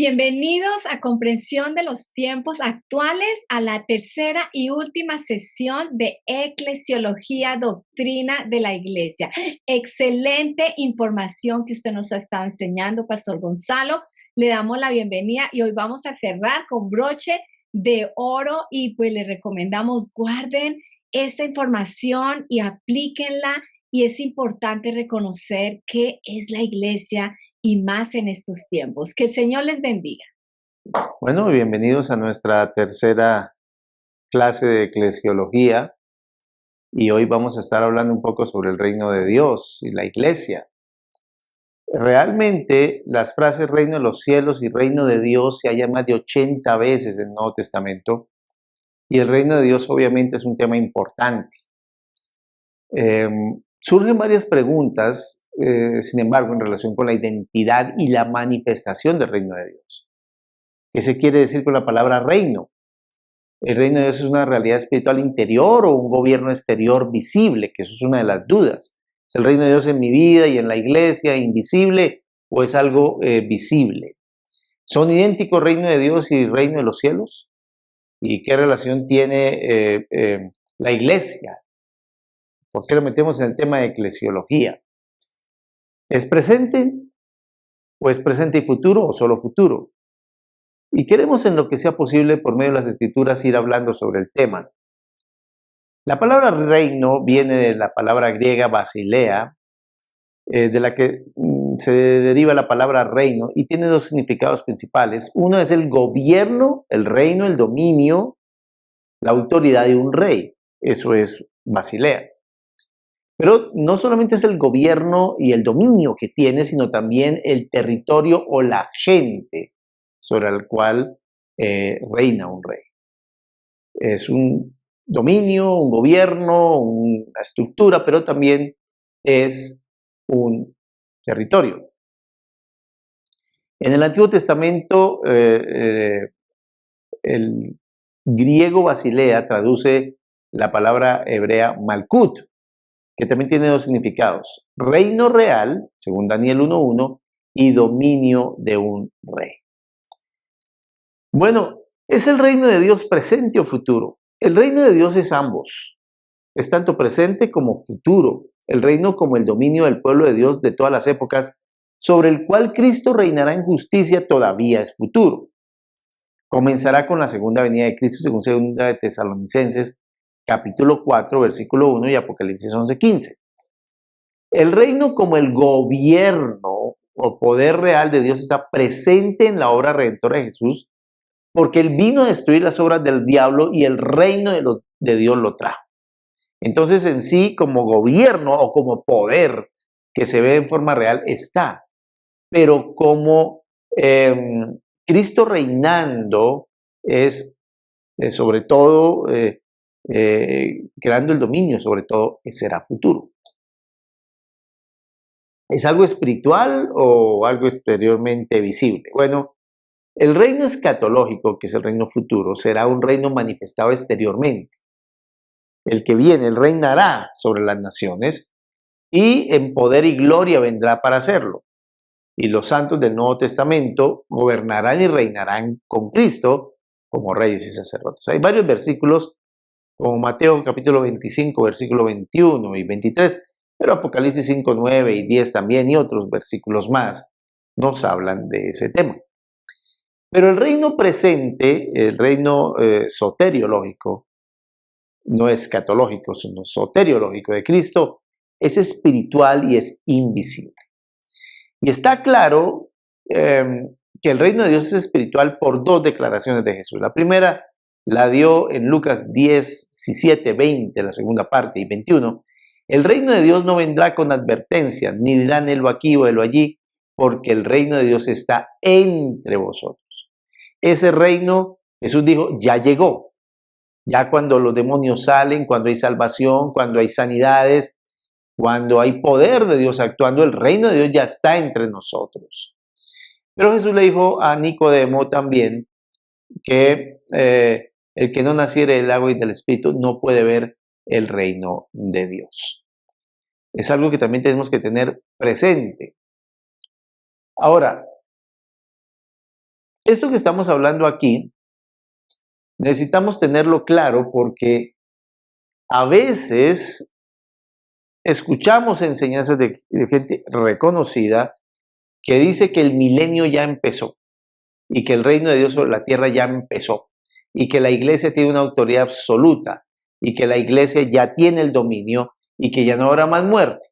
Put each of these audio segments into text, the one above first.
Bienvenidos a Comprensión de los Tiempos Actuales, a la tercera y última sesión de Eclesiología, Doctrina de la Iglesia. Excelente información que usted nos ha estado enseñando, Pastor Gonzalo. Le damos la bienvenida y hoy vamos a cerrar con broche de oro y pues le recomendamos guarden esta información y aplíquenla. Y es importante reconocer qué es la iglesia y más en estos tiempos. Que el Señor les bendiga. Bueno, bienvenidos a nuestra tercera clase de eclesiología y hoy vamos a estar hablando un poco sobre el reino de Dios y la iglesia. Realmente las frases reino de los cielos y reino de Dios se hallan más de 80 veces en el Nuevo Testamento y el reino de Dios obviamente es un tema importante. Surgen varias preguntas, sin embargo, en relación con la identidad y la manifestación del reino de Dios. ¿Qué se quiere decir con la palabra reino? ¿El reino de Dios es una realidad espiritual interior o un gobierno exterior visible? Que eso es una de las dudas. ¿Es el reino de Dios en mi vida y en la iglesia invisible o es algo visible? ¿Son idénticos reino de Dios y reino de los cielos? ¿Y qué relación tiene la iglesia? ¿Por qué lo metemos en el tema de eclesiología? ¿Es presente o es presente y futuro o solo futuro? Y queremos en lo que sea posible por medio de las escrituras ir hablando sobre el tema. La palabra reino viene de la palabra griega basilea, de la que se deriva la palabra reino y tiene dos significados principales. Uno es el gobierno, el reino, el dominio, la autoridad de un rey. Eso es basilea. Pero no solamente es el gobierno y el dominio que tiene, sino también el territorio o la gente sobre el cual reina un rey. Es un dominio, un gobierno, una estructura, pero también es un territorio. En el Antiguo Testamento, el griego basilea traduce la palabra hebrea malkut, que también tiene dos significados: reino real, según Daniel 1:1, y dominio de un rey. Bueno, ¿es el reino de Dios presente o futuro? El reino de Dios es ambos. Es tanto presente como futuro. El reino como el dominio del pueblo de Dios de todas las épocas, sobre el cual Cristo reinará en justicia, todavía es futuro. Comenzará con la segunda venida de Cristo, según 2 de Tesalonicenses, capítulo 4, versículo 1 y Apocalipsis 11:15. El reino como el gobierno o poder real de Dios está presente en la obra redentora de Jesús, porque Él vino a destruir las obras del diablo y el reino de Dios lo trajo. Entonces en sí, como gobierno o como poder que se ve en forma real, está. Pero como Cristo reinando es sobre todo creando el dominio, sobre todo será futuro. ¿Es algo espiritual o algo exteriormente visible? Bueno, el reino escatológico, que es el reino futuro, será un reino manifestado exteriormente. El que viene, Él reinará sobre las naciones y en poder y gloria vendrá para hacerlo. Y los santos del Nuevo Testamento gobernarán y reinarán con Cristo como reyes y sacerdotes. Hay varios versículos, como Mateo capítulo 25, versículo 21 y 23, pero Apocalipsis 5, 9 y 10 también y otros versículos más nos hablan de ese tema. Pero el reino presente, el reino soteriológico, no escatológico, sino soteriológico de Cristo, es espiritual y es invisible. Y está claro que el reino de Dios es espiritual por dos declaraciones de Jesús. La primera la dio en Lucas 10, 17, 20, la segunda parte, y 21. El reino de Dios no vendrá con advertencia, ni dirán helo aquí o helo allí, porque el reino de Dios está entre vosotros. Ese reino, Jesús dijo, ya llegó. Ya cuando los demonios salen, cuando hay salvación, cuando hay sanidades, cuando hay poder de Dios actuando, el reino de Dios ya está entre nosotros. Pero Jesús le dijo a Nicodemo también que el que no naciere del agua y del Espíritu no puede ver el reino de Dios. Es algo que también tenemos que tener presente. Ahora, Esto que estamos hablando aquí, necesitamos tenerlo claro porque a veces escuchamos enseñanzas de gente reconocida que dice que el milenio ya empezó y que el reino de Dios sobre la tierra ya empezó y que la iglesia tiene una autoridad absoluta y que la iglesia ya tiene el dominio y que ya no habrá más muerte,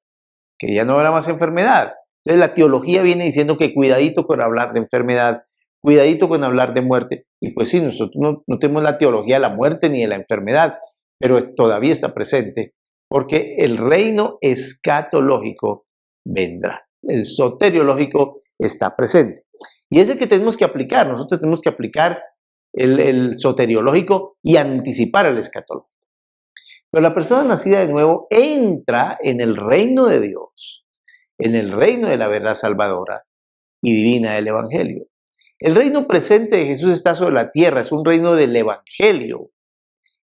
que ya no habrá más enfermedad. Entonces la teología viene diciendo que cuidadito con hablar de enfermedad, cuidadito con hablar de muerte. Y pues sí, nosotros no tenemos la teología de la muerte ni de la enfermedad, pero todavía está presente porque el reino escatológico vendrá. El soteriológico está presente. Y es el que tenemos que aplicar. Nosotros tenemos que aplicar el soteriológico y anticipar el escatológico. Pero la persona nacida de nuevo entra en el reino de Dios, en el reino de la verdad salvadora y divina del Evangelio. El reino presente de Jesús está sobre la tierra, es un reino del Evangelio.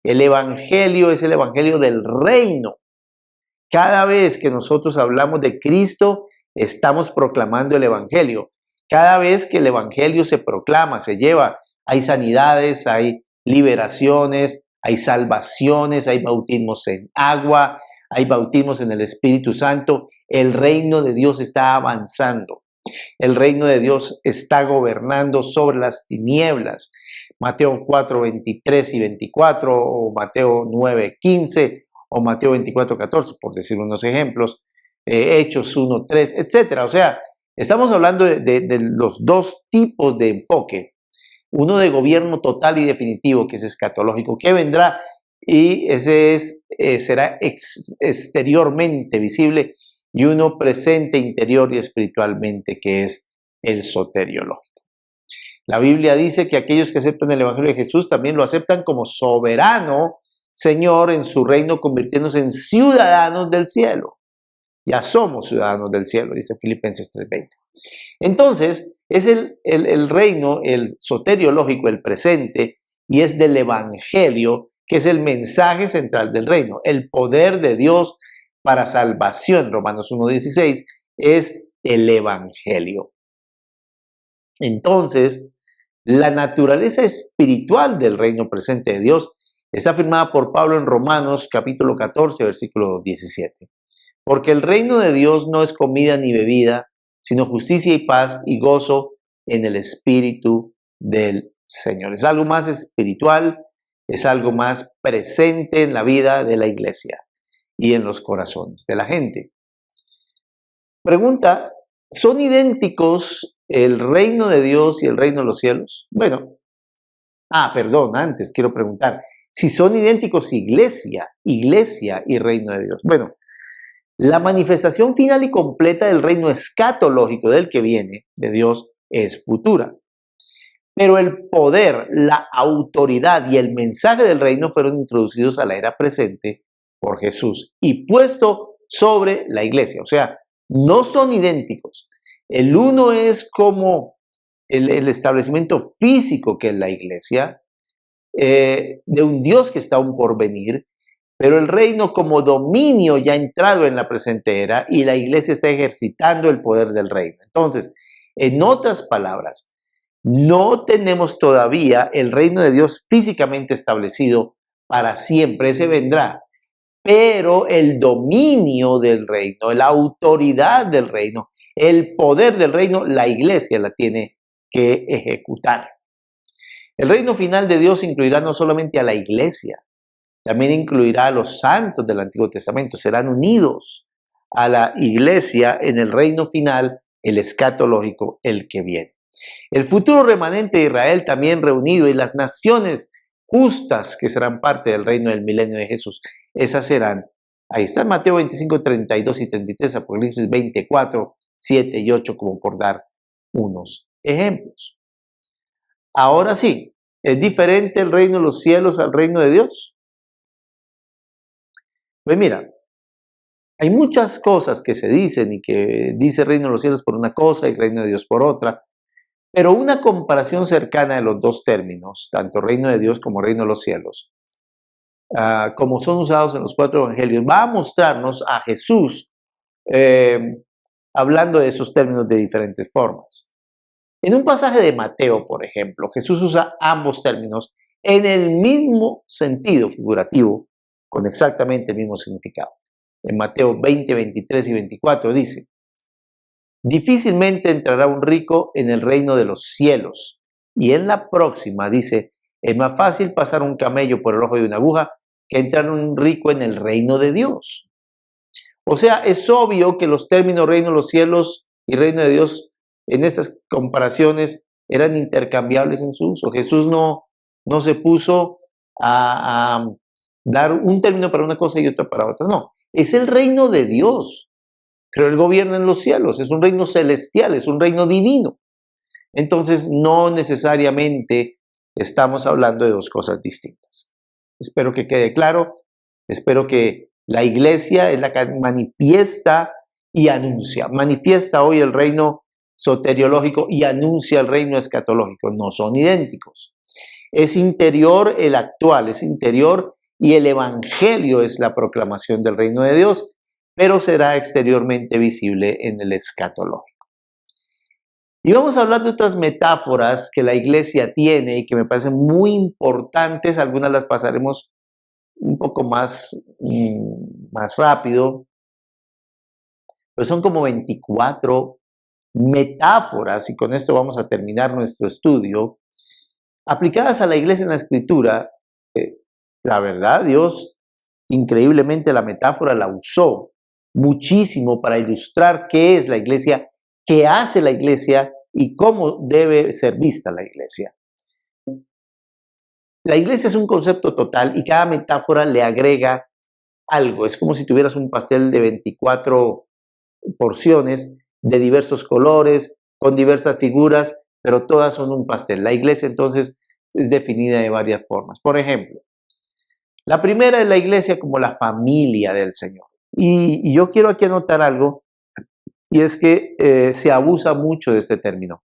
El Evangelio es el Evangelio del reino. Cada vez que nosotros hablamos de Cristo, estamos proclamando el Evangelio. Cada vez que el Evangelio se proclama, se lleva, hay sanidades, hay liberaciones, hay salvaciones, hay bautismos en agua, hay bautismos en el Espíritu Santo. El reino de Dios está avanzando. El reino de Dios está gobernando sobre las tinieblas. Mateo 4, 23 y 24, o Mateo 9, 15, o Mateo 24, 14, por decir unos ejemplos, Hechos 1, 3, etc. O sea, estamos hablando de los dos tipos de enfoque. Uno de gobierno total y definitivo, que es escatológico, que vendrá, y ese será exteriormente visible, y uno presente, interior y espiritualmente, que es el soteriológico. La Biblia dice que aquellos que aceptan el Evangelio de Jesús también lo aceptan como soberano Señor en su reino, convirtiéndose en ciudadanos del cielo. Ya somos ciudadanos del cielo, dice Filipenses 3:20. Entonces, es el reino, el soteriológico, el presente, y es del Evangelio, que es el mensaje central del reino. El poder de Dios para salvación, Romanos 1:16, es el Evangelio. Entonces, la naturaleza espiritual del reino presente de Dios es afirmada por Pablo en Romanos capítulo 14, versículo 17. Porque el reino de Dios no es comida ni bebida, sino justicia y paz y gozo en el Espíritu del Señor. Es algo más espiritual, es algo más presente en la vida de la iglesia y en los corazones de la gente. Pregunta, ¿son idénticos el reino de Dios y el reino de los cielos? Bueno, perdón, antes quiero preguntar, si son idénticos iglesia y reino de Dios. Bueno, la manifestación final y completa del reino escatológico del que viene de Dios es futura. Pero el poder, la autoridad y el mensaje del reino fueron introducidos a la era presente por Jesús y puesto sobre la iglesia. O sea, no son idénticos. El uno es como el establecimiento físico que es la iglesia, de un Dios que está aún por venir, pero el reino como dominio ya ha entrado en la presente era y la iglesia está ejercitando el poder del reino. Entonces, en otras palabras, no tenemos todavía el reino de Dios físicamente establecido para siempre, ese vendrá, pero el dominio del reino, la autoridad del reino, el poder del reino, la iglesia la tiene que ejecutar. El reino final de Dios incluirá no solamente a la iglesia, también incluirá a los santos del Antiguo Testamento. Serán unidos a la iglesia en el reino final, el escatológico, el que viene. El futuro remanente de Israel también reunido y las naciones justas que serán parte del reino del milenio de Jesús. Esas serán, ahí está Mateo 25, 32 y 33, Apocalipsis 24, 7 y 8, como por dar unos ejemplos. Ahora sí, ¿es diferente el reino de los cielos al reino de Dios? Pues mira, hay muchas cosas que se dicen y que dice reino de los cielos por una cosa y reino de Dios por otra, pero una comparación cercana de los dos términos, tanto reino de Dios como reino de los cielos, como son usados en los 4 evangelios, va a mostrarnos a Jesús hablando de esos términos de diferentes formas. En un pasaje de Mateo, por ejemplo, Jesús usa ambos términos en el mismo sentido figurativo, con exactamente el mismo significado. En Mateo 20, 23 y 24 dice: difícilmente entrará un rico en el reino de los cielos. Y en la próxima dice: es más fácil pasar un camello por el ojo de una aguja que entrar un rico en el reino de Dios. O sea, es obvio que los términos reino de los cielos y reino de Dios en estas comparaciones eran intercambiables en su uso. Jesús no se puso a dar un término para una cosa y otro para otra. No, es el reino de Dios, pero Él gobierna en los cielos, es un reino celestial, es un reino divino. Entonces, no necesariamente estamos hablando de dos cosas distintas. Espero que quede claro, espero que la iglesia es la que manifiesta y anuncia. Manifiesta hoy el reino soteriológico y anuncia el reino escatológico. No son idénticos. Es interior el actual, es interior, y el evangelio es la proclamación del reino de Dios, pero será exteriormente visible en el escatológico. Y vamos a hablar de otras metáforas que la iglesia tiene y que me parecen muy importantes. Algunas las pasaremos un poco más rápido, pero son como 24 metáforas, y con esto vamos a terminar nuestro estudio, aplicadas a la iglesia en la escritura. La verdad, Dios increíblemente la metáfora la usó muchísimo para ilustrar qué es la iglesia, qué hace la iglesia y cómo debe ser vista la iglesia. La iglesia es un concepto total y cada metáfora le agrega algo. Es como si tuvieras un pastel de 24 porciones de diversos colores, con diversas figuras, pero todas son un pastel. La iglesia entonces es definida de varias formas. Por ejemplo, la primera es la iglesia como la familia del Señor. Y yo quiero aquí anotar algo, y es que se abusa mucho de este término.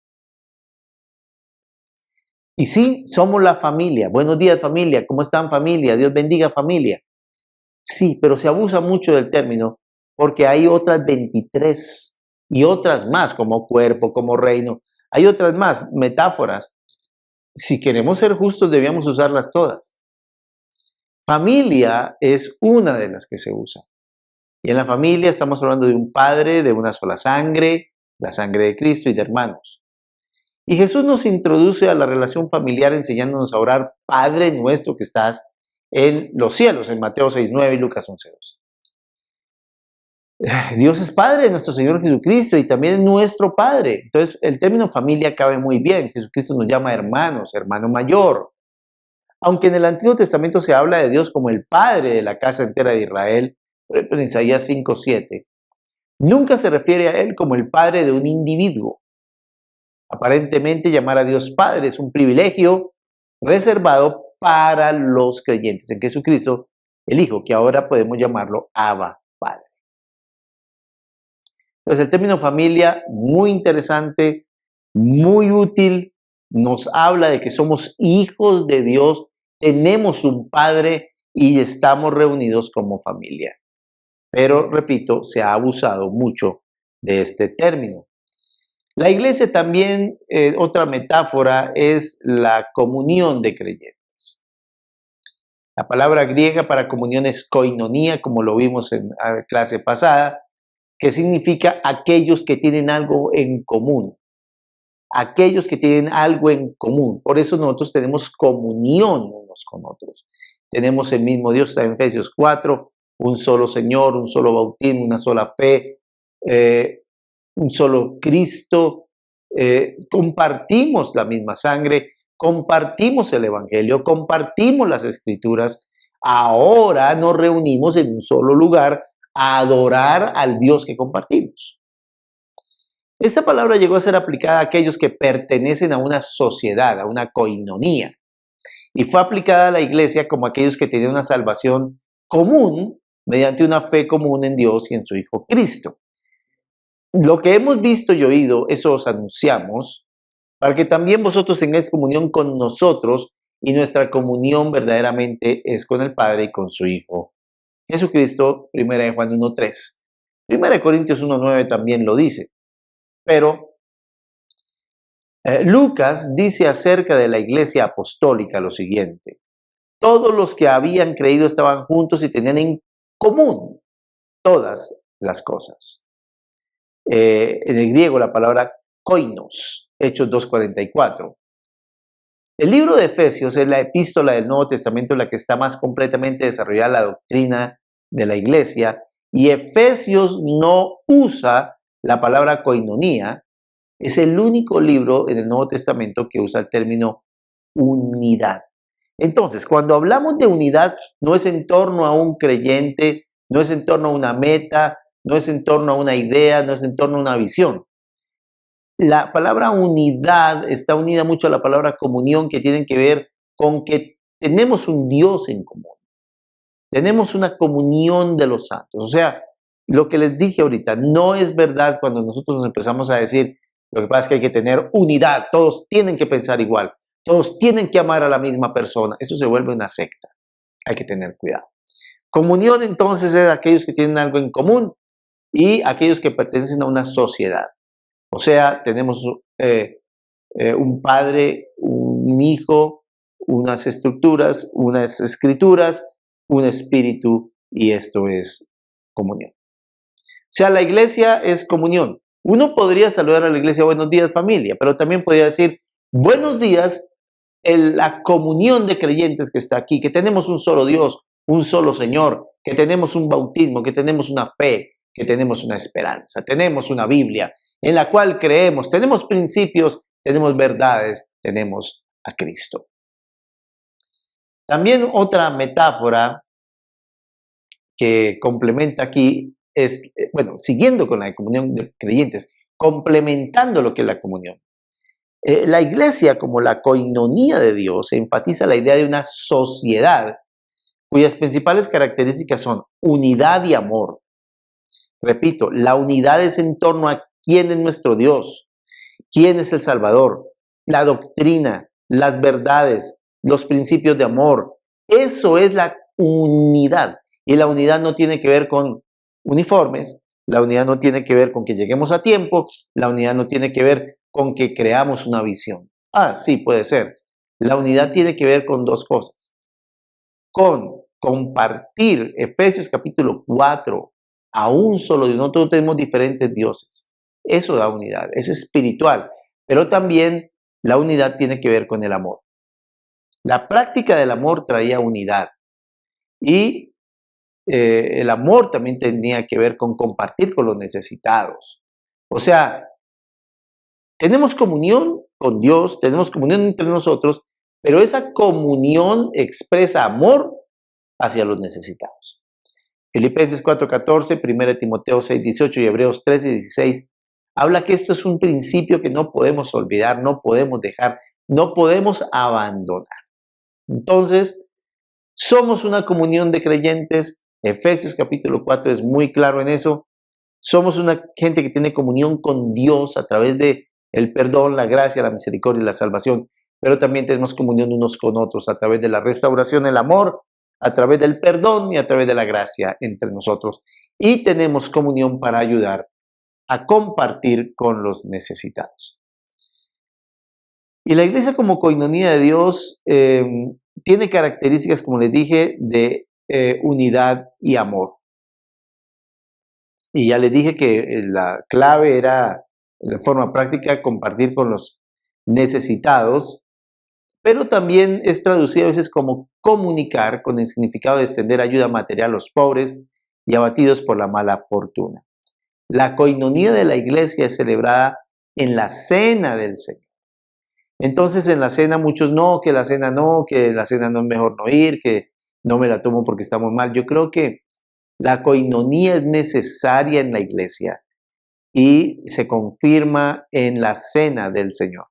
Y sí, somos la familia. Buenos días, familia. ¿Cómo están, familia? Dios bendiga, familia. Sí, pero se abusa mucho del término porque hay otras 23 y otras más, como cuerpo, como reino. Hay otras más, metáforas. Si queremos ser justos, debíamos usarlas todas. Familia es una de las que se usa. Y en la familia estamos hablando de un padre, de una sola sangre, la sangre de Cristo, y de hermanos. Y Jesús nos introduce a la relación familiar enseñándonos a orar: Padre nuestro que estás en los cielos, en Mateo 6:9 y Lucas 11:2. Dios es Padre de nuestro Señor Jesucristo y también es nuestro Padre. Entonces, el término familia cabe muy bien. Jesucristo nos llama hermanos, hermano mayor. Aunque en el Antiguo Testamento se habla de Dios como el Padre de la casa entera de Israel, por ejemplo en Isaías 5:7, nunca se refiere a Él como el Padre de un individuo. Aparentemente, llamar a Dios Padre es un privilegio reservado para los creyentes en Jesucristo, el Hijo, que ahora podemos llamarlo Abba, Padre. Entonces, el término familia, muy interesante, muy útil, nos habla de que somos hijos de Dios, tenemos un Padre y estamos reunidos como familia. Pero, repito, se ha abusado mucho de este término. La iglesia también, otra metáfora, es la comunión de creyentes. La palabra griega para comunión es koinonía, como lo vimos en la clase pasada, que significa aquellos que tienen algo en común. Aquellos que tienen algo en común. Por eso nosotros tenemos comunión unos con otros. Tenemos el mismo Dios, está en Efesios 4, un solo Señor, un solo bautismo, una sola fe, un solo Cristo, compartimos la misma sangre, compartimos el Evangelio, compartimos las Escrituras. Ahora nos reunimos en un solo lugar a adorar al Dios que compartimos. Esta palabra llegó a ser aplicada a aquellos que pertenecen a una sociedad, a una koinonía, y fue aplicada a la iglesia como aquellos que tenían una salvación común mediante una fe común en Dios y en su Hijo Cristo. Lo que hemos visto y oído, eso os anunciamos, para que también vosotros tengáis comunión con nosotros, y nuestra comunión verdaderamente es con el Padre y con su Hijo Jesucristo. 1 Juan 1:3. 1 Corintios 1:9 también lo dice. Pero Lucas dice acerca de la iglesia apostólica lo siguiente: todos los que habían creído estaban juntos y tenían en común todas las cosas. En el griego la palabra koinos, Hechos 2:44. El libro de Efesios es la epístola del Nuevo Testamento en la que está más completamente desarrollada la doctrina de la iglesia, y Efesios no usa la palabra koinonía. Es el único libro en el Nuevo Testamento que usa el término unidad. Entonces, cuando hablamos de unidad, no es en torno a un creyente, no es en torno a una meta, no es en torno a una idea, no es en torno a una visión. La palabra unidad está unida mucho a la palabra comunión, que tienen que ver con que tenemos un Dios en común. Tenemos una comunión de los santos. O sea, lo que les dije ahorita, no es verdad cuando nosotros nos empezamos a decir, lo que pasa es que hay que tener unidad, todos tienen que pensar igual, todos tienen que amar a la misma persona. Eso se vuelve una secta. Hay que tener cuidado. Comunión entonces es aquellos que tienen algo en común y aquellos que pertenecen a una sociedad. O sea, tenemos un padre, un hijo, unas estructuras, unas escrituras, un espíritu, y esto es comunión. O sea, la iglesia es comunión. Uno podría saludar a la iglesia buenos días familia, pero también podría decir buenos días la comunión de creyentes que está aquí, que tenemos un solo Dios, un solo Señor, que tenemos un bautismo, que tenemos una fe, que tenemos una esperanza, tenemos una Biblia en la cual creemos, tenemos principios, tenemos verdades, tenemos a Cristo. También otra metáfora que complementa aquí es, siguiendo con la comunión de creyentes, complementando lo que es la comunión. La iglesia, como la coinonía de Dios, enfatiza la idea de una sociedad cuyas principales características son unidad y amor. Repito, la unidad es en torno a quién es nuestro Dios, quién es el Salvador, la doctrina, las verdades, los principios de amor. Eso es la unidad. Y la unidad no tiene que ver con uniformes, la unidad no tiene que ver con que lleguemos a tiempo, la unidad no tiene que ver con que creamos una visión. Sí, puede ser. La unidad tiene que ver con dos cosas. Con compartir Efesios capítulo 4 a un solo Dios. Nosotros tenemos diferentes dioses. Eso da unidad, es espiritual. Pero también la unidad tiene que ver con el amor. La práctica del amor traía unidad. Y el amor también tenía que ver con compartir con los necesitados. O sea, tenemos comunión con Dios, tenemos comunión entre nosotros, pero esa comunión expresa amor hacia los necesitados. Filipenses 4:14, 1 Timoteo 6:18 y Hebreos 13:16 habla que esto es un principio que no podemos olvidar, no podemos dejar, no podemos abandonar. Entonces, somos una comunión de creyentes. Efesios capítulo 4 es muy claro en eso. Somos una gente que tiene comunión con Dios a través de el perdón, la gracia, la misericordia y la salvación, pero también tenemos comunión unos con otros a través de la restauración, el amor, a través del perdón y a través de la gracia entre nosotros. Y tenemos comunión para ayudar a compartir con los necesitados. Y la iglesia como coinonía de Dios tiene características, como les dije, de unidad y amor. Y ya les dije que la clave era, de forma práctica, compartir con los necesitados, pero también es traducido a veces como comunicar, con el significado de extender ayuda material a los pobres y abatidos por la mala fortuna. La coinonía de la iglesia es celebrada en la cena del Señor. Entonces en la cena muchos no, que la cena no es mejor no ir, que no me la tomo porque estamos mal. Yo creo que la coinonía es necesaria en la iglesia y se confirma en la cena del Señor.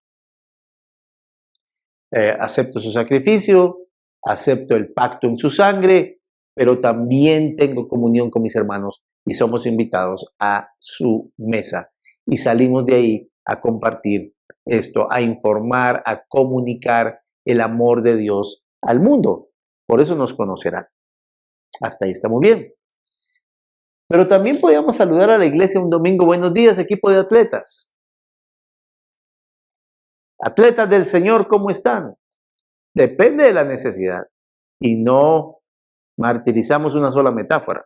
Acepto su sacrificio, acepto el pacto en su sangre, pero también tengo comunión con mis hermanos y somos invitados a su mesa. Y salimos de ahí a compartir esto, a informar, a comunicar el amor de Dios al mundo. Por eso nos conocerán. Hasta ahí estamos bien. Pero también podíamos saludar a la iglesia un domingo. Buenos días, equipo de atletas. Atletas del Señor, ¿cómo están? Depende de la necesidad y no martirizamos una sola metáfora.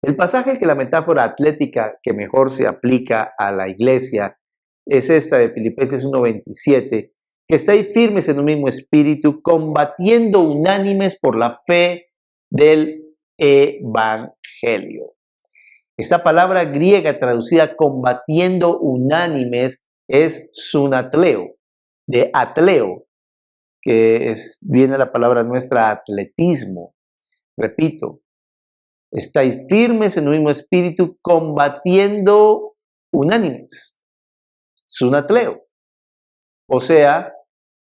El pasaje que la metáfora atlética que mejor se aplica a la iglesia es esta de Filipenses 1:27, que estáis firmes en un mismo espíritu, combatiendo unánimes por la fe del evangelio. Esta palabra griega traducida combatiendo unánimes es sunatleo, de atleo, que viene la palabra nuestra atletismo. Repito, estáis firmes en un mismo espíritu, combatiendo unánimes. Sunatleo. O sea,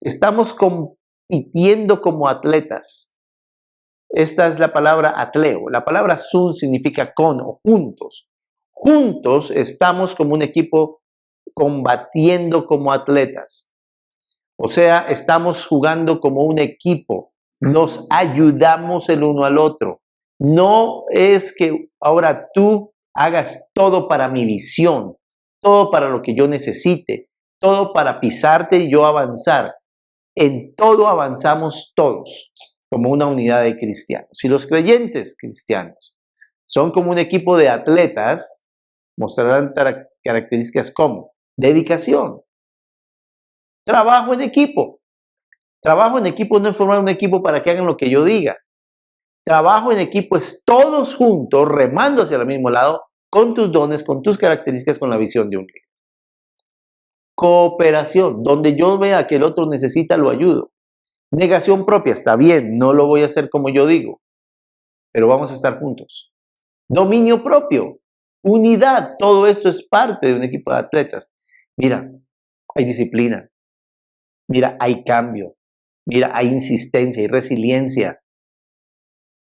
estamos compitiendo como atletas. Esta es la palabra atleo. La palabra sun significa con o juntos. Juntos estamos como un equipo combatiendo como atletas. O sea, estamos jugando como un equipo. Nos ayudamos el uno al otro. No es que ahora tú hagas todo para mi visión, todo para lo que yo necesite, todo para pisarte y yo avanzar. En todo avanzamos todos como una unidad de cristianos. Y los creyentes cristianos son como un equipo de atletas, mostrarán características como dedicación, trabajo en equipo. Trabajo en equipo no es formar un equipo para que hagan lo que yo diga. Trabajo en equipo es todos juntos, remando hacia el mismo lado, con tus dones, con tus características, con la visión de un líder. Cooperación, donde yo vea que el otro necesita, lo ayudo. Negación propia, está bien, no lo voy a hacer como yo digo, pero vamos a estar juntos. Dominio propio, unidad, todo esto es parte de un equipo de atletas. Mira, hay disciplina, mira, hay cambio, mira, hay insistencia, hay resiliencia,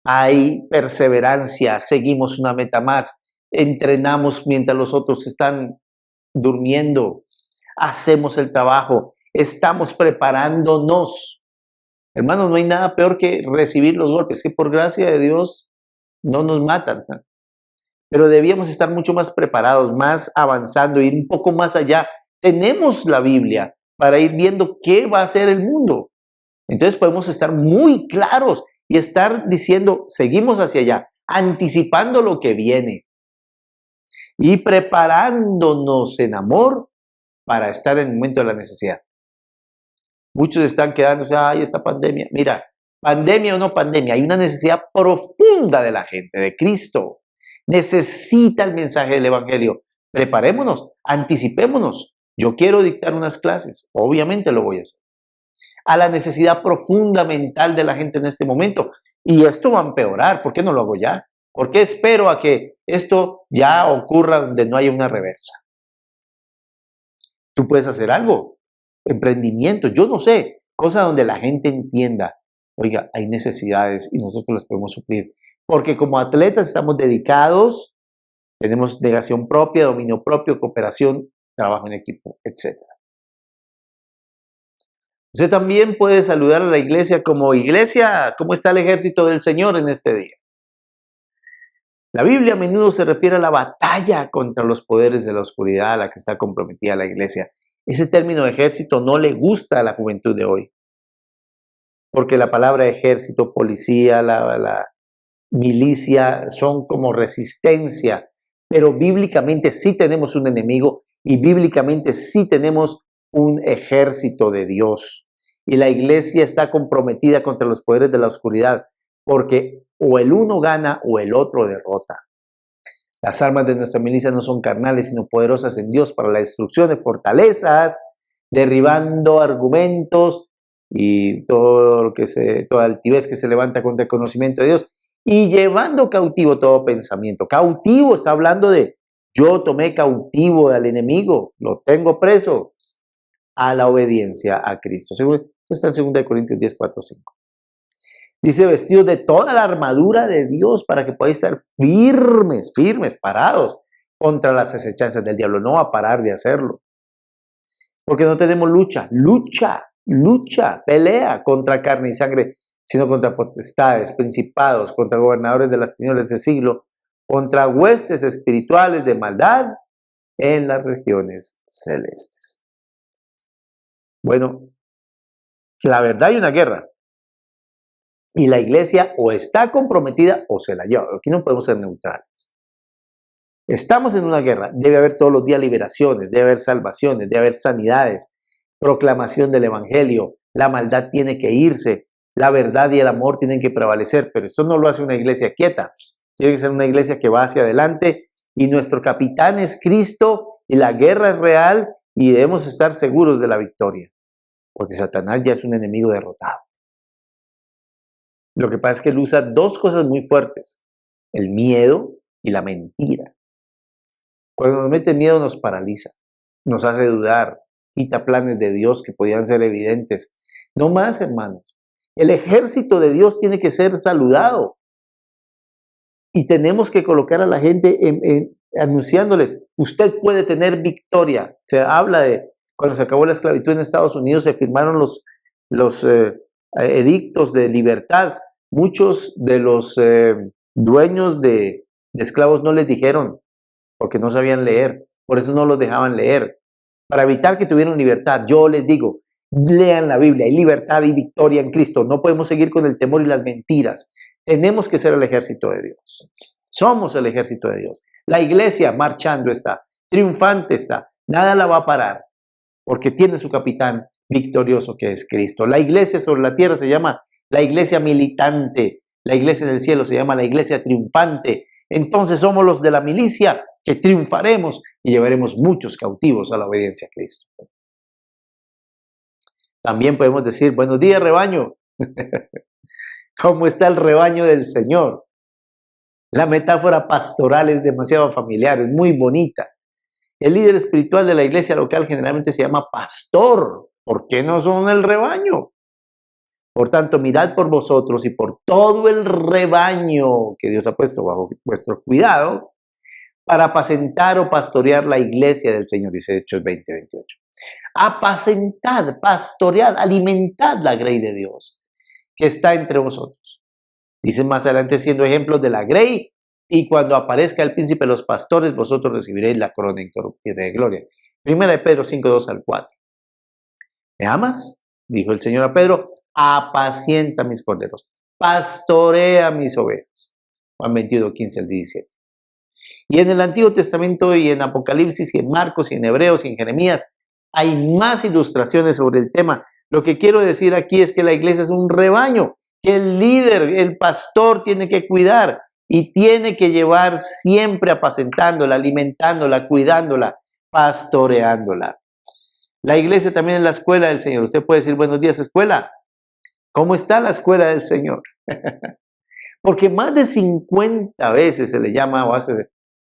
hay perseverancia, seguimos una meta más, entrenamos mientras los otros están durmiendo, hacemos el trabajo, estamos preparándonos. Hermanos, no hay nada peor que recibir los golpes, que por gracia de Dios no nos matan, ¿no? Pero debíamos estar mucho más preparados, más avanzando, ir un poco más allá. Tenemos la Biblia para ir viendo qué va a ser el mundo. Entonces podemos estar muy claros y estar diciendo, seguimos hacia allá, anticipando lo que viene y preparándonos en amor para estar en el momento de la necesidad. Muchos están quedándose, ay, esta pandemia. Mira, pandemia o no pandemia, hay una necesidad profunda de la gente, de Cristo. Necesita el mensaje del Evangelio. Preparémonos, anticipémonos. Yo quiero dictar unas clases, obviamente lo voy a hacer. A la necesidad profunda mental de la gente en este momento. Y esto va a empeorar, ¿por qué no lo hago ya? ¿Por qué espero a que esto ya ocurra donde no haya una reversa? Tú puedes hacer algo, emprendimiento, yo no sé, cosas donde la gente entienda, oiga, hay necesidades y nosotros las podemos suplir. Porque como atletas estamos dedicados, tenemos negación propia, dominio propio, cooperación, trabajo en equipo, etc. Usted también puede saludar a la iglesia como iglesia, ¿cómo está el ejército del Señor en este día? La Biblia a menudo se refiere a la batalla contra los poderes de la oscuridad a la que está comprometida la iglesia. Ese término ejército no le gusta a la juventud de hoy, porque la palabra ejército, policía, la milicia son como resistencia, pero bíblicamente sí tenemos un enemigo y bíblicamente sí tenemos un ejército de Dios. Y la iglesia está comprometida contra los poderes de la oscuridad, porque o el uno gana o el otro derrota. Las armas de nuestra milicia no son carnales, sino poderosas en Dios para la destrucción de fortalezas, derribando argumentos y toda altivez que se levanta contra el conocimiento de Dios y llevando cautivo todo pensamiento. Cautivo está hablando de yo tomé cautivo al enemigo, lo tengo preso a la obediencia a Cristo. Esto está en 2 Corintios 10, 4, 5. Dice, vestidos de toda la armadura de Dios para que podáis estar firmes, parados contra las acechanzas del diablo. No va a parar de hacerlo. Porque no tenemos pelea contra carne y sangre, sino contra potestades, principados, contra gobernadores de las tinieblas de este siglo, contra huestes espirituales de maldad en las regiones celestes. Bueno, la verdad hay una guerra. Y la iglesia o está comprometida o se la lleva. Aquí no podemos ser neutrales. Estamos en una guerra. Debe haber todos los días liberaciones, debe haber salvaciones, debe haber sanidades, proclamación del evangelio. La maldad tiene que irse. La verdad y el amor tienen que prevalecer. Pero eso no lo hace una iglesia quieta. Tiene que ser una iglesia que va hacia adelante. Y nuestro capitán es Cristo. Y la guerra es real. Y debemos estar seguros de la victoria. Porque Satanás ya es un enemigo derrotado. Lo que pasa es que él usa dos cosas muy fuertes, el miedo y la mentira. Cuando nos mete miedo nos paraliza, nos hace dudar, quita planes de Dios que podían ser evidentes. No más, hermanos. El ejército de Dios tiene que ser saludado. Y tenemos que colocar a la gente anunciándoles, usted puede tener victoria. Se habla de, cuando se acabó la esclavitud en Estados Unidos, se firmaron los edictos de libertad. Muchos de los dueños de esclavos no les dijeron, porque no sabían leer, por eso no los dejaban leer. Para evitar que tuvieran libertad, yo les digo, lean la Biblia, hay libertad y victoria en Cristo. No podemos seguir con el temor y las mentiras. Tenemos que ser el ejército de Dios. Somos el ejército de Dios. La iglesia marchando está, triunfante está, nada la va a parar, porque tiene su capitán victorioso que es Cristo. La iglesia sobre la tierra se llama la iglesia militante, la iglesia del cielo se llama la iglesia triunfante. Entonces somos los de la milicia que triunfaremos y llevaremos muchos cautivos a la obediencia a Cristo. También podemos decir, buenos días rebaño. ¿Cómo está el rebaño del Señor? La metáfora pastoral es demasiado familiar, es muy bonita. El líder espiritual de la iglesia local generalmente se llama pastor. ¿Por qué no son el rebaño? Por tanto, mirad por vosotros y por todo el rebaño que Dios ha puesto bajo vuestro cuidado para apacentar o pastorear la iglesia del Señor, dice Hechos 20:28. Apacentad, pastoread, alimentad la grey de Dios que está entre vosotros. Dice más adelante, siendo ejemplos de la grey, y cuando aparezca el príncipe de los pastores, vosotros recibiréis la corona incorruptible de gloria. Primera de Pedro 5:2-4. ¿Me amas? Dijo el Señor a Pedro, apacienta mis corderos, pastorea mis ovejas. Juan 21:15-17. Y en el Antiguo Testamento y en Apocalipsis y en Marcos y en Hebreos y en Jeremías hay más ilustraciones sobre el tema. Lo que quiero decir aquí es que la iglesia es un rebaño, que el líder, el pastor tiene que cuidar y tiene que llevar siempre apacentándola, alimentándola, cuidándola, pastoreándola. La iglesia también es la escuela del Señor. Usted puede decir, buenos días, escuela. ¿Cómo está la escuela del Señor? Porque más de 50 veces se le llama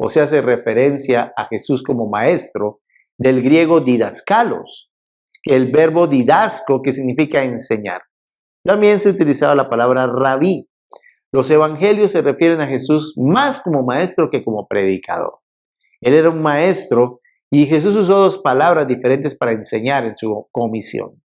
o se hace referencia a Jesús como maestro, del griego didaskalos, el verbo didasco que significa enseñar. También se utilizaba la palabra rabí. Los evangelios se refieren a Jesús más como maestro que como predicador. Él era un maestro y Jesús usó dos palabras diferentes para enseñar en su comisión.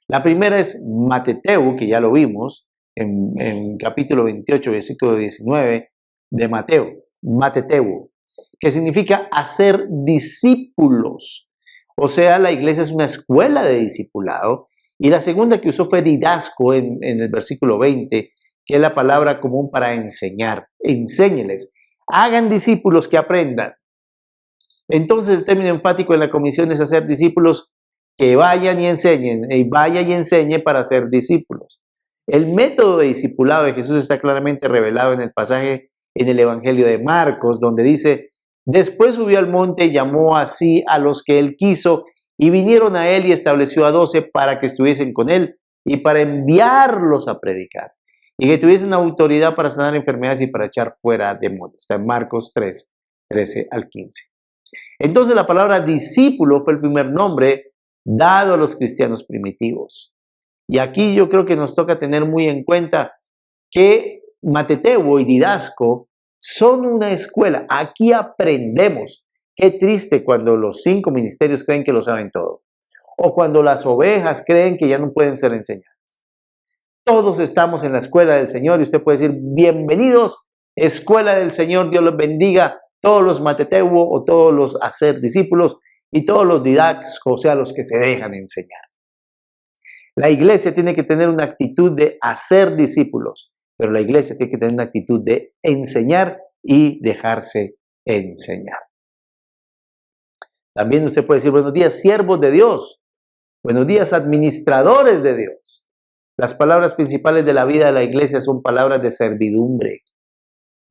La primera es mateteu, que ya lo vimos en capítulo 28, versículo 19 de Mateo, mateteu, que significa hacer discípulos. O sea, la iglesia es una escuela de discipulado. Y la segunda que usó fue didasco en el versículo 20, que es la palabra común para enseñar. Enséñeles, hagan discípulos que aprendan. Entonces el término enfático en la comisión es hacer discípulos que vayan y enseñen, y vaya y enseñe para ser discípulos. El método de discipulado de Jesús está claramente revelado en el pasaje en el Evangelio de Marcos, donde dice, después subió al monte y llamó así a los que él quiso, y vinieron a él y estableció a 12 para que estuviesen con él y para enviarlos a predicar, y que tuviesen autoridad para sanar enfermedades y para echar fuera demonios. Está en Marcos 3, 13-15. Entonces la palabra discípulo fue el primer nombre dado a los cristianos primitivos. Y aquí yo creo que nos toca tener muy en cuenta que mateteu y didasco son una escuela. Aquí aprendemos. Qué triste cuando los 5 ministerios creen que lo saben todo. O cuando las ovejas creen que ya no pueden ser enseñadas. Todos estamos en la escuela del Señor y usted puede decir, bienvenidos, escuela del Señor, Dios los bendiga. Todos los mateteu o todos los hacer discípulos y todos los didaxos, o sea, los que se dejan enseñar. La iglesia tiene que tener una actitud de hacer discípulos, pero la iglesia tiene que tener una actitud de enseñar y dejarse enseñar. También usted puede decir, buenos días, siervos de Dios. Buenos días, administradores de Dios. Las palabras principales de la vida de la iglesia son palabras de servidumbre,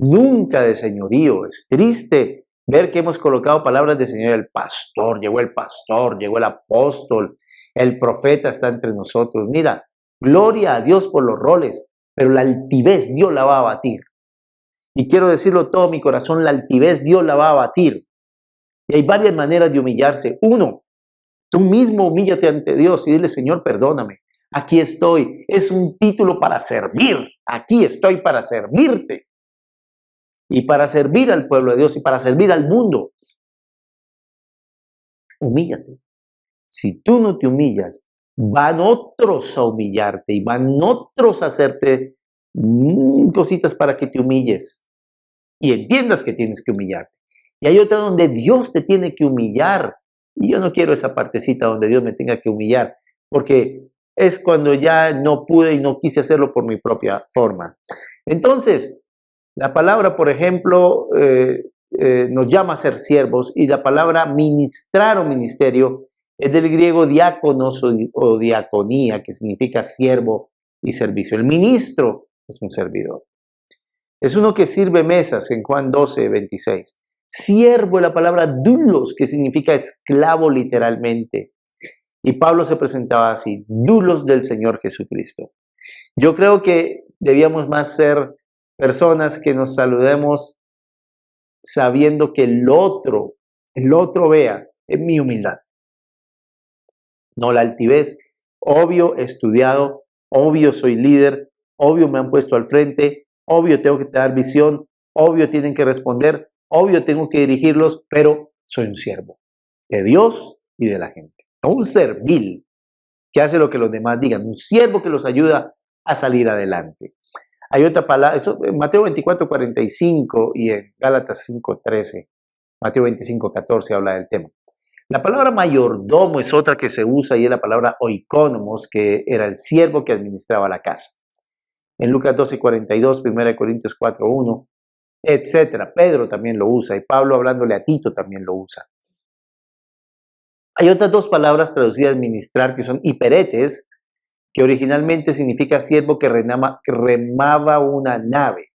nunca de señorío. Es triste ver que hemos colocado palabras de señorío. El pastor, llegó el apóstol, el profeta está entre nosotros. Mira, gloria a Dios por los roles, pero la altivez Dios la va a abatir. Y quiero decirlo todo mi corazón, la altivez Dios la va a abatir. Y hay varias maneras de humillarse. Uno, tú mismo humíllate ante Dios y dile, Señor, perdóname. Aquí estoy. Es un título para servir. Aquí estoy para servirte. Y para servir al pueblo de Dios y para servir al mundo. Humíllate. Si tú no te humillas, van otros a humillarte y van otros a hacerte cositas para que te humilles y entiendas que tienes que humillarte. Y hay otra donde Dios te tiene que humillar. Y yo no quiero esa partecita donde Dios me tenga que humillar, porque es cuando ya no pude y no quise hacerlo por mi propia forma. Entonces, la palabra, por ejemplo, nos llama a ser siervos, y la palabra ministrar o ministerio es del griego diáconos o diaconía, que significa siervo y servicio. El ministro es un servidor. Es uno que sirve mesas en Juan 12, 26. Siervo es la palabra doulos, que significa esclavo literalmente. Y Pablo se presentaba así, doulos del Señor Jesucristo. Yo creo que debíamos más ser personas que nos saludemos sabiendo que el otro vea en mi humildad. No la altivez. Obvio he estudiado, obvio soy líder, obvio me han puesto al frente, obvio tengo que dar visión, obvio tienen que responder, obvio tengo que dirigirlos, pero soy un siervo de Dios y de la gente. No un servil que hace lo que los demás digan, un siervo que los ayuda a salir adelante. Hay otra palabra, eso en Mateo 24:45 y en Gálatas 5:13, Mateo 25:14 habla del tema. La palabra mayordomo es otra que se usa y es la palabra oikónomos, que era el siervo que administraba la casa. En Lucas 12:42, 1 Corintios 4:1, etcétera. Pedro también lo usa y Pablo, hablándole a Tito, también lo usa. Hay otras dos palabras traducidas ministrar que son hiperetes, que originalmente significa siervo que remaba una nave.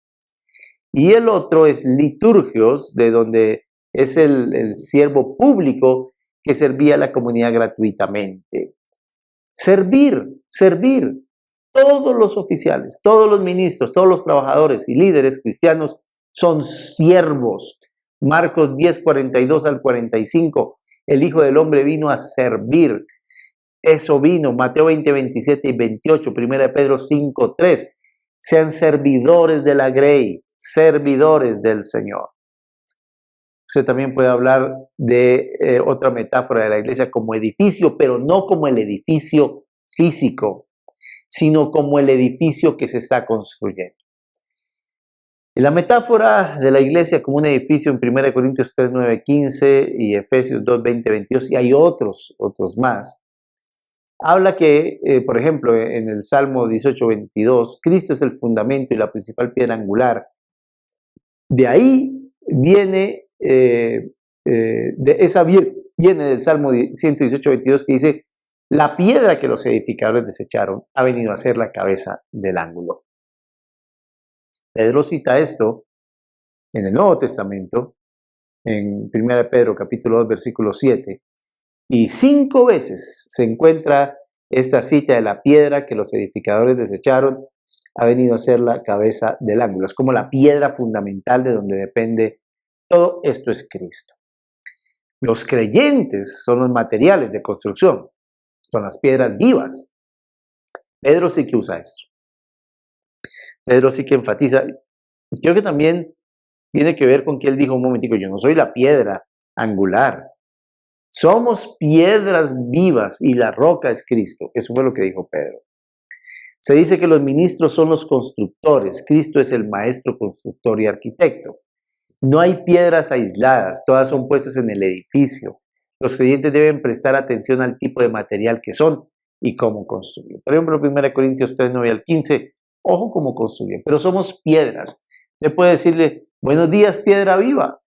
Y el otro es liturgios, de donde es el siervo público que servía a la comunidad gratuitamente. Servir. Todos los oficiales, todos los ministros, todos los trabajadores y líderes cristianos son siervos. Marcos 10:42 al 45. El Hijo del Hombre vino a servir. Eso vino. Mateo 20, 27 y 28. 1 Pedro 5:3. Sean servidores de la grey, servidores del Señor. Usted también puede hablar de otra metáfora de la iglesia como edificio, pero no como el edificio físico, sino como el edificio que se está construyendo. Y la metáfora de la iglesia como un edificio en 1 Corintios 3, 9, 15 y Efesios 2, 20, 22, y hay otros más, habla que, por ejemplo, en el Salmo 18, 22, Cristo es el fundamento y la principal piedra angular. De ahí viene, viene del Salmo 118, 22, que dice, la piedra que los edificadores desecharon ha venido a ser la cabeza del ángulo. Pedro cita esto en el Nuevo Testamento, en 1 Pedro capítulo 2, versículo 7, y 5 veces se encuentra esta cita de la piedra que los edificadores desecharon ha venido a ser la cabeza del ángulo. Es como la piedra fundamental de donde depende todo esto, es Cristo. Los creyentes son los materiales de construcción, son las piedras vivas. Pedro sí que usa esto. Pedro sí que enfatiza. Creo que también tiene que ver con que él dijo un momentico, yo no soy la piedra angular. Somos piedras vivas y la roca es Cristo. Eso fue lo que dijo Pedro. Se dice que los ministros son los constructores. Cristo es el maestro constructor y arquitecto. No hay piedras aisladas, todas son puestas en el edificio. Los creyentes deben prestar atención al tipo de material que son. y cómo construye. Por ejemplo, 1 Corintios 3, 9 al 15, ojo cómo construye, pero somos piedras. Usted puede decirle, buenos días, piedra viva.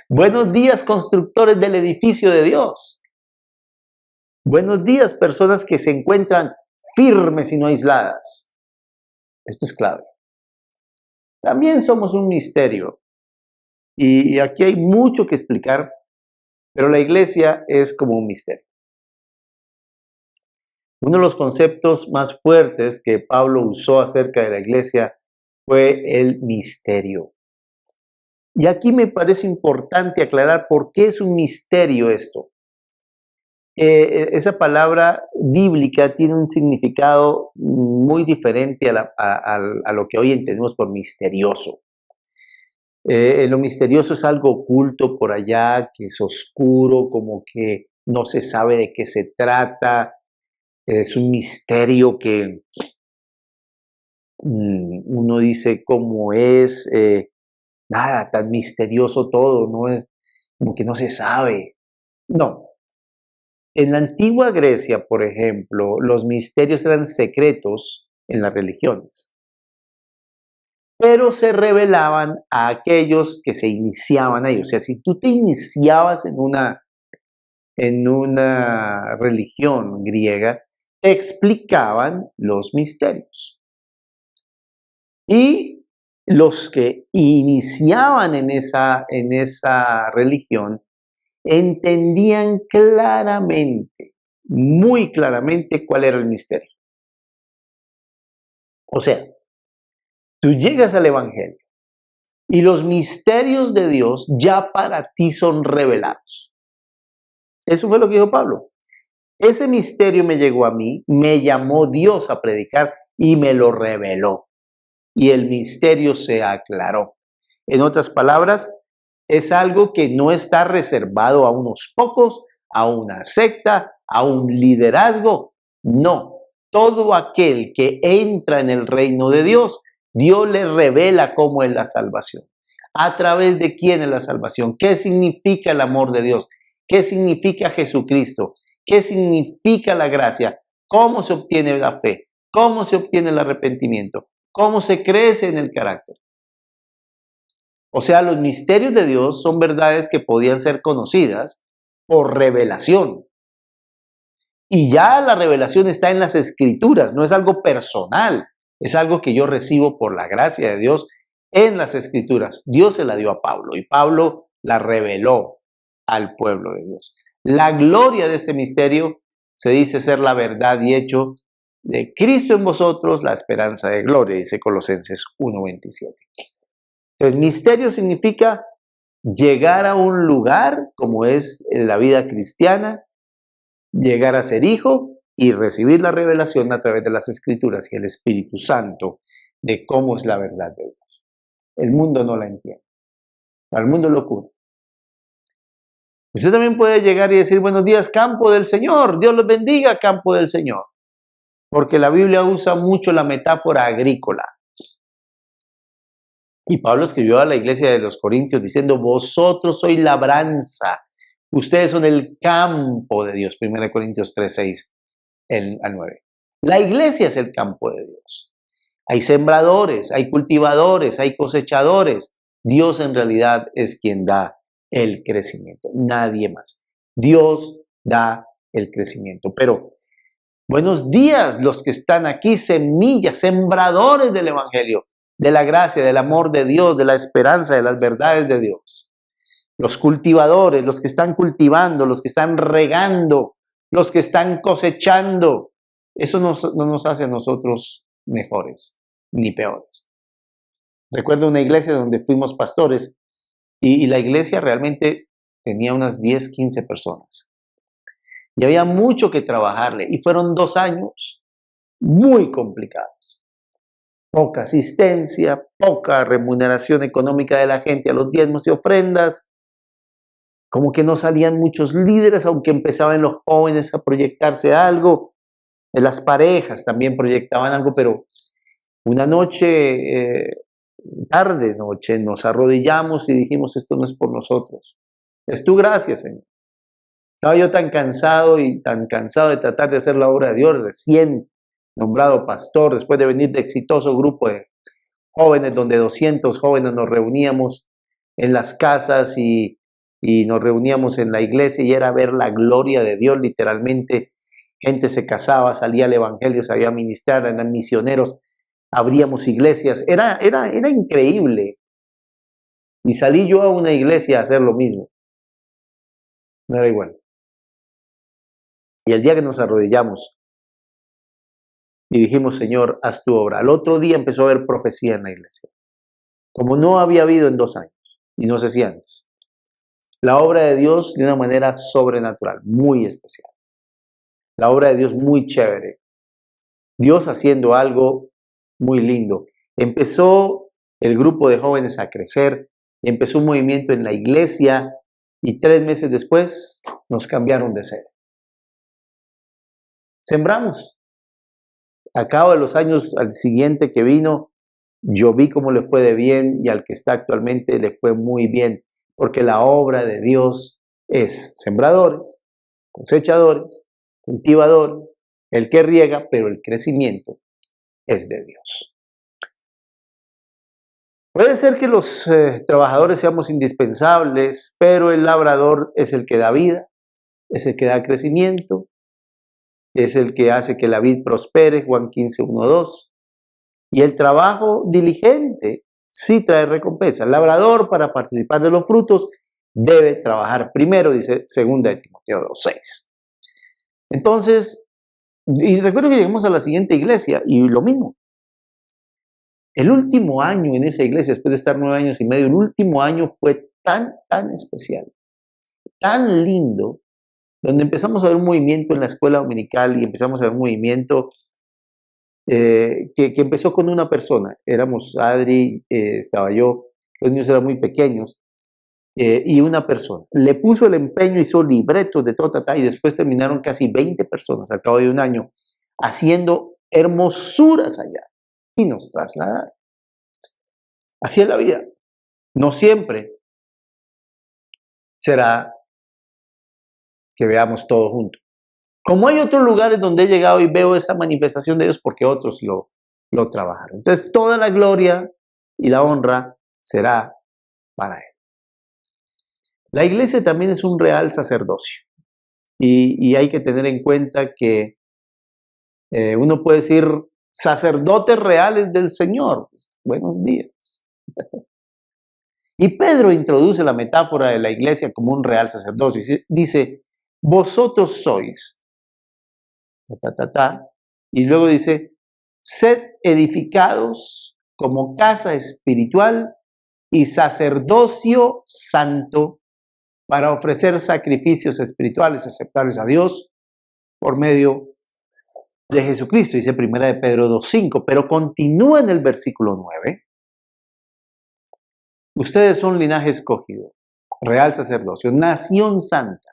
Buenos días, constructores del edificio de Dios. Buenos días, personas que se encuentran firmes y no aisladas. Esto es clave. También somos un misterio. Y aquí hay mucho que explicar, pero la iglesia es como un misterio. Uno de los conceptos más fuertes que Pablo usó acerca de la iglesia fue el misterio. Y aquí me parece importante aclarar por qué es un misterio esto. Esa palabra bíblica tiene un significado muy diferente a lo que hoy entendemos por misterioso. Lo misterioso es algo oculto por allá, que es oscuro, como que no se sabe de qué se trata. Es un misterio que uno dice cómo es, nada, tan misterioso todo, no es como que no se sabe. No. En la antigua Grecia, por ejemplo, los misterios eran secretos en las religiones, pero se revelaban a aquellos que se iniciaban ahí. O sea, si tú te iniciabas en una religión griega, te explicaban los misterios. Y los que iniciaban en esa religión entendían claramente, muy claramente, cuál era el misterio. O sea, tú llegas al Evangelio y los misterios de Dios ya para ti son revelados. Eso fue lo que dijo Pablo. Ese misterio me llegó a mí, me llamó Dios a predicar y me lo reveló. Y el misterio se aclaró. En otras palabras, es algo que no está reservado a unos pocos, a una secta, a un liderazgo. No, todo aquel que entra en el reino de Dios, Dios le revela cómo es la salvación. ¿A través de quién es la salvación? ¿Qué significa el amor de Dios? ¿Qué significa Jesucristo? ¿Qué significa la gracia? ¿Cómo se obtiene la fe? ¿Cómo se obtiene el arrepentimiento? ¿Cómo se crece en el carácter? O sea, los misterios de Dios son verdades que podían ser conocidas por revelación. Y ya la revelación está en las Escrituras, no es algo personal, es algo que yo recibo por la gracia de Dios en las Escrituras. Dios se la dio a Pablo y Pablo la reveló al pueblo de Dios. La gloria de este misterio se dice ser la verdad y hecho de Cristo en vosotros, la esperanza de gloria, dice Colosenses 1:27. Entonces, misterio significa llegar a un lugar, como es la vida cristiana, llegar a ser hijo y recibir la revelación a través de las Escrituras y el Espíritu Santo de cómo es la verdad de Dios. El mundo no la entiende. Al mundo lo ocurre. Usted también puede llegar y decir, buenos días, campo del Señor. Dios los bendiga, campo del Señor. Porque la Biblia usa mucho la metáfora agrícola. Y Pablo escribió a la iglesia de los Corintios diciendo, vosotros sois labranza, ustedes son el campo de Dios. 1 Corintios 3, 6 al 9. La iglesia es el campo de Dios. Hay sembradores, hay cultivadores, hay cosechadores. Dios en realidad es quien da el crecimiento, nadie más. Dios da el crecimiento. Pero buenos días los que están aquí, semillas, sembradores del Evangelio, de la gracia, del amor de Dios, de la esperanza, de las verdades de Dios. Los cultivadores, los que están cultivando, los que están regando, los que están cosechando. Eso no nos hace a nosotros mejores ni peores. Recuerdo una iglesia donde fuimos pastores y la iglesia realmente tenía unas 10, 15 personas. Y había mucho que trabajarle y fueron 2 años muy complicados. Poca asistencia, poca remuneración económica de la gente a los diezmos y ofrendas. Como que no salían muchos líderes, aunque empezaban los jóvenes a proyectarse algo. Las parejas también proyectaban algo, pero una noche, tarde noche, nos arrodillamos y dijimos, esto no es por nosotros. Es tu gracia, Señor. Estaba yo tan cansado de tratar de hacer la obra de Dios, recién nombrado pastor, después de venir de exitoso grupo de jóvenes, donde 200 jóvenes nos reuníamos en las casas y nos reuníamos en la iglesia y era ver la gloria de Dios literalmente. Gente se casaba, salía al evangelio, sabía ministrar, eran misioneros, abríamos iglesias, era increíble. Y salí yo a una iglesia a hacer lo mismo. No era igual. Y el día que nos arrodillamos y dijimos, Señor, haz tu obra, al otro día empezó a haber profecía en la iglesia, como no había habido en 2 años, y no sé si antes. La obra de Dios de una manera sobrenatural, muy especial. La obra de Dios muy chévere. Dios haciendo algo muy lindo. Empezó el grupo de jóvenes a crecer, empezó un movimiento en la iglesia y 3 meses después nos cambiaron de sede. Sembramos. Al cabo de los años, al siguiente que vino, yo vi cómo le fue de bien y al que está actualmente le fue muy bien, porque la obra de Dios es sembradores, cosechadores, cultivadores, el que riega, pero el crecimiento es de Dios. Puede ser que los trabajadores seamos indispensables, pero el labrador es el que da vida, es el que da crecimiento, es el que hace que la vid prospere, Juan 15, 1, 2. Y el trabajo diligente sí trae recompensa. El labrador, para participar de los frutos, debe trabajar primero, dice 2 de Timoteo 2, 6. Entonces, y recuerdo que llegamos a la siguiente iglesia y lo mismo. El último año en esa iglesia, después de estar 9 años y medio, el último año fue tan especial, tan lindo, donde empezamos a ver un movimiento en la escuela dominical y empezamos a ver un movimiento que empezó con una persona. Éramos Adri, estaba yo, los niños eran muy pequeños, y una persona. Le puso el empeño, hizo libretos de todo, y después terminaron casi 20 personas al cabo de un año haciendo hermosuras allá y nos trasladaron. Así es la vida. No siempre será que veamos todo junto. Como hay otros lugares donde he llegado y veo esa manifestación de Dios porque otros lo trabajaron. Entonces toda la gloria y la honra será para Él. La iglesia también es un real sacerdocio y hay que tener en cuenta que uno puede decir sacerdotes reales del Señor. Buenos días. Y Pedro introduce la metáfora de la iglesia como un real sacerdocio. Dice, vosotros sois, y luego dice, sed edificados como casa espiritual y sacerdocio santo para ofrecer sacrificios espirituales aceptables a Dios por medio de Jesucristo, dice 1 de Pedro 2:5, pero continúa en el versículo 9. Ustedes son linaje escogido, real sacerdocio, nación santa,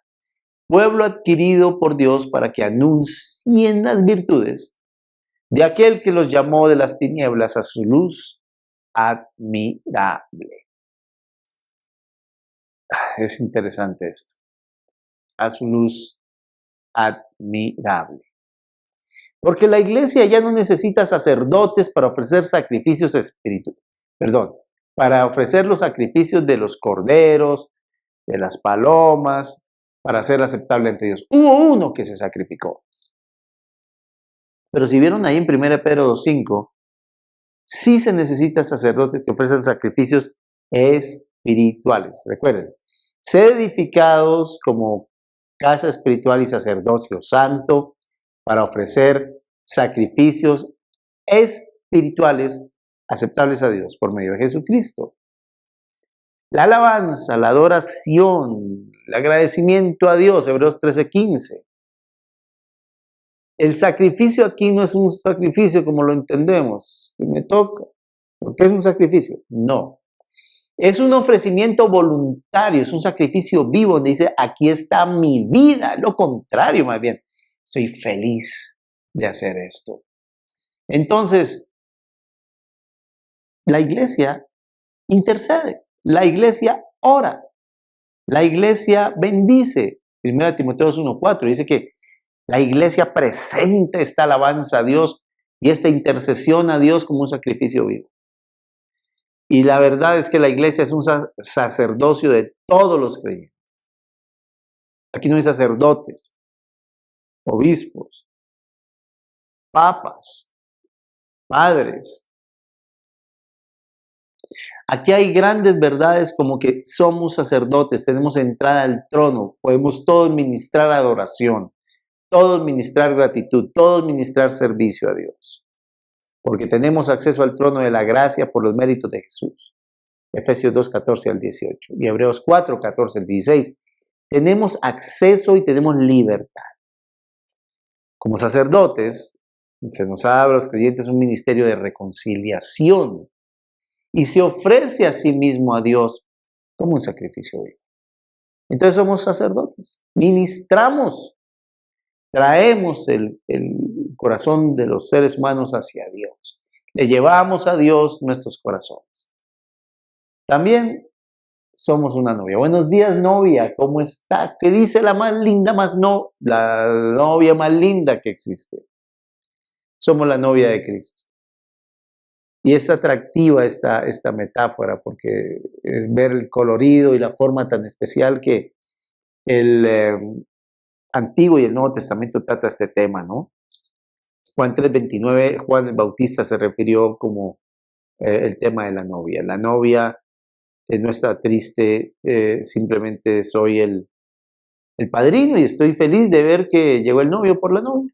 pueblo adquirido por Dios para que anuncien las virtudes de aquel que los llamó de las tinieblas a su luz admirable. Es interesante esto. A su luz admirable. Porque la iglesia ya no necesita sacerdotes para ofrecer sacrificios espirituales. Para ofrecer los sacrificios de los corderos, de las palomas, para ser aceptable ante Dios. Hubo uno que se sacrificó. Pero si vieron ahí en 1 Pedro 2:5, sí se necesita sacerdotes que ofrecen sacrificios espirituales. Recuerden, ser edificados como casa espiritual y sacerdocio santo para ofrecer sacrificios espirituales aceptables a Dios por medio de Jesucristo. La alabanza, la adoración, el agradecimiento a Dios, Hebreos 13:15. El sacrificio aquí no es un sacrificio como lo entendemos, que me toca. ¿Por qué es un sacrificio? No. Es un ofrecimiento voluntario, es un sacrificio vivo donde dice, aquí está mi vida. Lo contrario, más bien, estoy feliz de hacer esto. Entonces, la iglesia intercede, la iglesia ora, la iglesia bendice. 1 Timoteo 1:4 dice que la iglesia presenta esta alabanza a Dios y esta intercesión a Dios como un sacrificio vivo. Y la verdad es que la iglesia es un sacerdocio de todos los creyentes. Aquí no hay sacerdotes, obispos, papas, padres. Aquí hay grandes verdades como que somos sacerdotes, tenemos entrada al trono, podemos todos ministrar adoración, todos ministrar gratitud, todos ministrar servicio a Dios. Porque tenemos acceso al trono de la gracia por los méritos de Jesús. Efesios 2:14 al 18 y Hebreos 4:14 al 16. Tenemos acceso y tenemos libertad. Como sacerdotes, se nos abre a los creyentes un ministerio de reconciliación y se ofrece a sí mismo a Dios como un sacrificio vivo. Entonces somos sacerdotes, ministramos, traemos el corazón de los seres humanos hacia Dios. Le llevamos a Dios nuestros corazones. También somos una novia. Buenos días, novia, ¿cómo está? ¿Qué dice la más linda, la novia más linda que existe? Somos la novia de Cristo. Y es atractiva esta metáfora porque es ver el colorido y la forma tan especial que el Antiguo y el Nuevo Testamento trata este tema, ¿no? Juan 3:29, Juan el Bautista se refirió como el tema de la novia. La novia no está triste, simplemente soy el padrino y estoy feliz de ver que llegó el novio por la novia.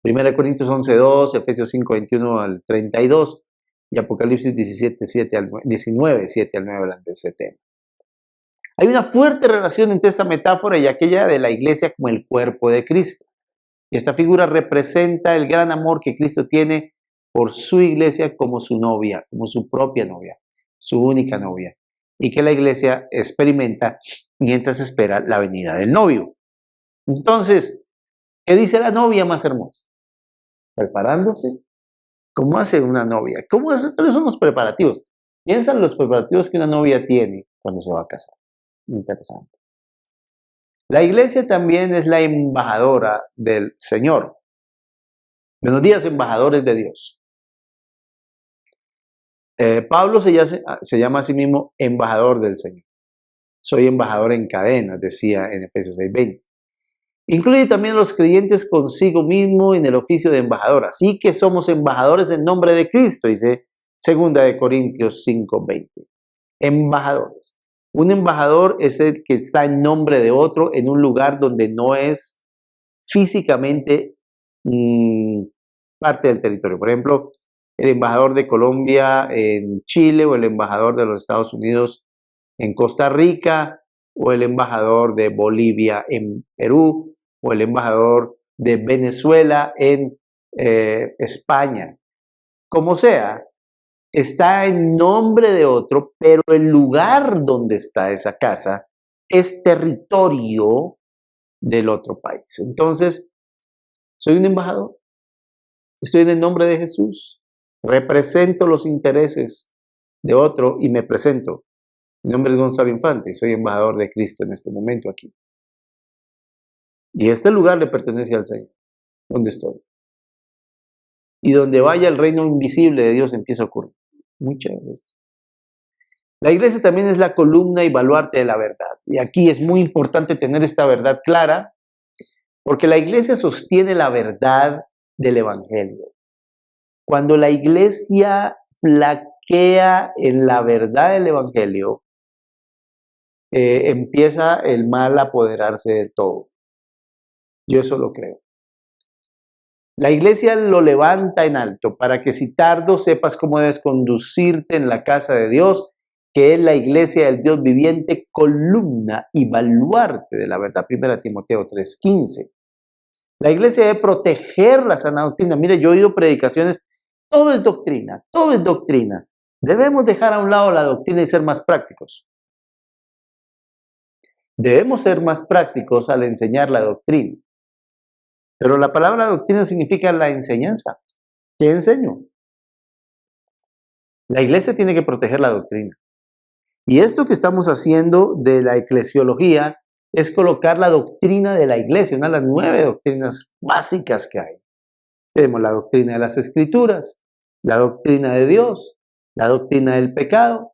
1 Corintios 11:2, Efesios 5:21 al 32 y Apocalipsis 19:7 al 9 hablan de ese tema. Hay una fuerte relación entre esta metáfora y aquella de la iglesia como el cuerpo de Cristo. Y esta figura representa el gran amor que Cristo tiene por su iglesia como su novia, como su propia novia, su única novia, y que la iglesia experimenta mientras espera la venida del novio. Entonces, ¿qué dice la novia más hermosa? Preparándose. ¿Cómo hace una novia? ¿Cuáles son los preparativos? Piensa en los preparativos que una novia tiene cuando se va a casar. Interesante. La iglesia también es la embajadora del Señor. Buenos días, embajadores de Dios. Pablo se llama a sí mismo embajador del Señor. Soy embajador en cadenas, decía en Efesios 6:20. Incluye también a los creyentes consigo mismo en el oficio de embajador. Así que somos embajadores en nombre de Cristo, dice 2 Corintios 5:20. Embajadores. Un embajador es el que está en nombre de otro en un lugar donde no es físicamente parte del territorio. Por ejemplo, el embajador de Colombia en Chile o el embajador de los Estados Unidos en Costa Rica o el embajador de Bolivia en Perú o el embajador de Venezuela en España. Como sea, está en nombre de otro, pero el lugar donde está esa casa es territorio del otro país. Entonces, soy un embajador. Estoy en el nombre de Jesús. Represento los intereses de otro y me presento. Mi nombre es Gonzalo Infante y soy embajador de Cristo en este momento aquí. Y este lugar le pertenece al Señor, donde estoy. Y donde vaya el reino invisible de Dios empieza a ocurrir. Muchas veces. La iglesia también es la columna y baluarte de la verdad. Y aquí es muy importante tener esta verdad clara, porque la iglesia sostiene la verdad del evangelio. Cuando la iglesia flaquea en la verdad del evangelio, empieza el mal a apoderarse de todo. Yo eso lo creo. La iglesia lo levanta en alto para que si tardo sepas cómo debes conducirte en la casa de Dios, que es la iglesia del Dios viviente, columna y baluarte de la verdad. 1 Timoteo 3:15. La iglesia debe proteger la sana doctrina. Mire, yo he oído predicaciones, todo es doctrina, todo es doctrina. Debemos dejar a un lado la doctrina y ser más prácticos. Debemos ser más prácticos al enseñar la doctrina. Pero la palabra doctrina significa la enseñanza. ¿Qué enseño? La iglesia tiene que proteger la doctrina. Y esto que estamos haciendo de la eclesiología es colocar la doctrina de la iglesia, una de las 9 doctrinas básicas que hay. Tenemos la doctrina de las Escrituras, la doctrina de Dios, la doctrina del pecado,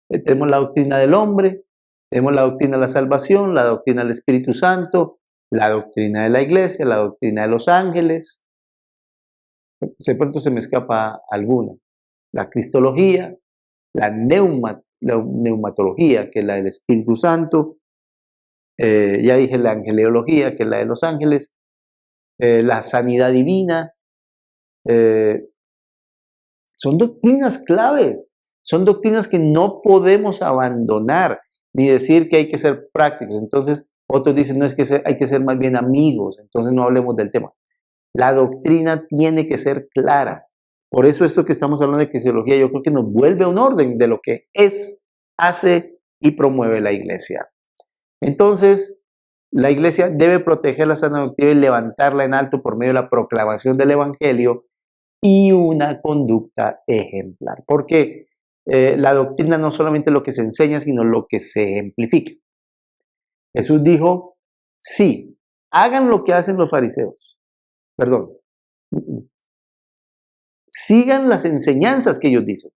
tenemos la doctrina del hombre, tenemos la doctrina de la salvación, la doctrina del Espíritu Santo, la doctrina de la iglesia, la doctrina de los ángeles. De pronto se me escapa alguna. La cristología, la neumatología, que es la del Espíritu Santo. Ya dije la angeleología, que es la de los ángeles. La sanidad divina. Son doctrinas claves. Son doctrinas que no podemos abandonar, ni decir que hay que ser prácticos. Entonces, otros dicen, no, es que hay que ser más bien amigos, entonces no hablemos del tema. La doctrina tiene que ser clara. Por eso esto que estamos hablando de eclesiología, yo creo que nos vuelve a un orden de lo que es, hace y promueve la iglesia. Entonces, la iglesia debe proteger la sana doctrina y levantarla en alto por medio de la proclamación del evangelio y una conducta ejemplar. Porque la doctrina no solamente es lo que se enseña, sino lo que se ejemplifica. Jesús dijo, sí, hagan lo que hacen los fariseos. Perdón. Sigan las enseñanzas que ellos dicen.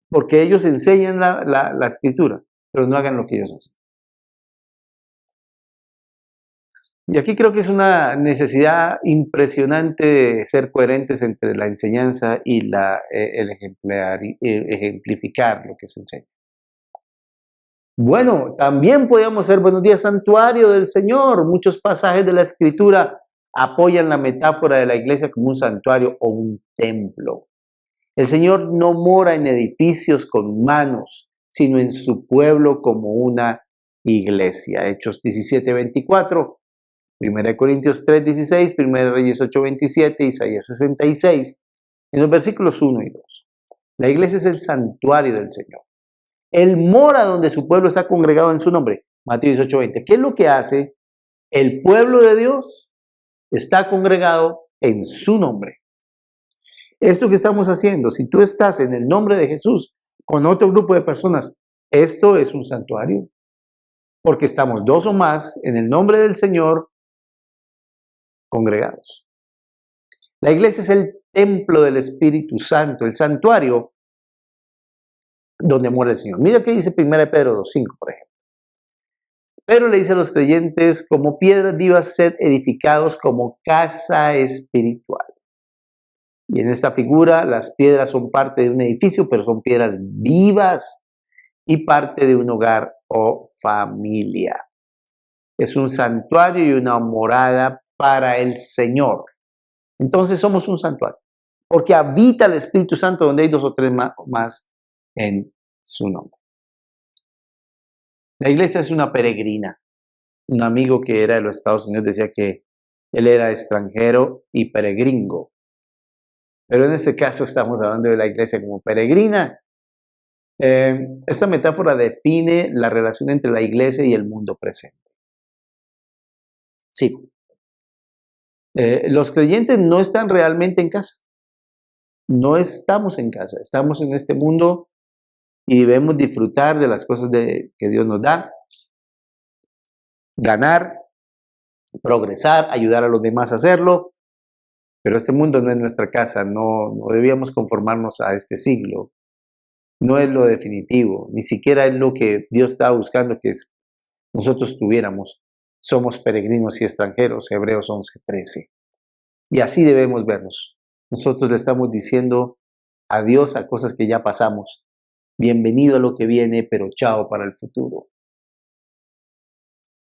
Porque ellos enseñan la escritura, pero no hagan lo que ellos hacen. Y aquí creo que es una necesidad impresionante de ser coherentes entre la enseñanza y el ejemplificar lo que se enseña. Bueno, también podríamos ser buenos días, santuario del Señor. Muchos pasajes de la Escritura apoyan la metáfora de la iglesia como un santuario o un templo. El Señor no mora en edificios con manos, sino en su pueblo como una iglesia. Hechos 17:24, 1 Corintios 3:16, 1 Reyes 8:27, Isaías 66, en los versículos 1 y 2. La iglesia es el santuario del Señor. Él mora donde su pueblo está congregado en su nombre. Mateo 18:20. ¿Qué es lo que hace? El pueblo de Dios está congregado en su nombre. Esto que estamos haciendo, si tú estás en el nombre de Jesús con otro grupo de personas, esto es un santuario. Porque estamos 2 o más en el nombre del Señor congregados. La iglesia es el templo del Espíritu Santo, el santuario donde mora el Señor. Mira qué dice 1 Pedro 2:5, por ejemplo. Pedro le dice a los creyentes, como piedras vivas sed edificados como casa espiritual. Y en esta figura las piedras son parte de un edificio, pero son piedras vivas y parte de un hogar o familia. Es un santuario y una morada para el Señor. Entonces somos un santuario, porque habita el Espíritu Santo donde hay 2 o 3 más en su nombre. La iglesia es una peregrina. Un amigo que era de los Estados Unidos decía que él era extranjero y peregrino. Pero en este caso estamos hablando de la iglesia como peregrina. Esta metáfora define la relación entre la iglesia y el mundo presente. Sí. Los creyentes no están realmente en casa. No estamos en casa. Estamos en este mundo y debemos disfrutar de las cosas que Dios nos da. Ganar, progresar, ayudar a los demás a hacerlo. Pero este mundo no es nuestra casa. No debíamos conformarnos a este siglo. No es lo definitivo. Ni siquiera es lo que Dios estaba buscando que nosotros tuviéramos. Somos peregrinos y extranjeros, Hebreos 11:13. Y así debemos vernos. Nosotros le estamos diciendo adiós a cosas que ya pasamos. Bienvenido a lo que viene, pero chao para el futuro.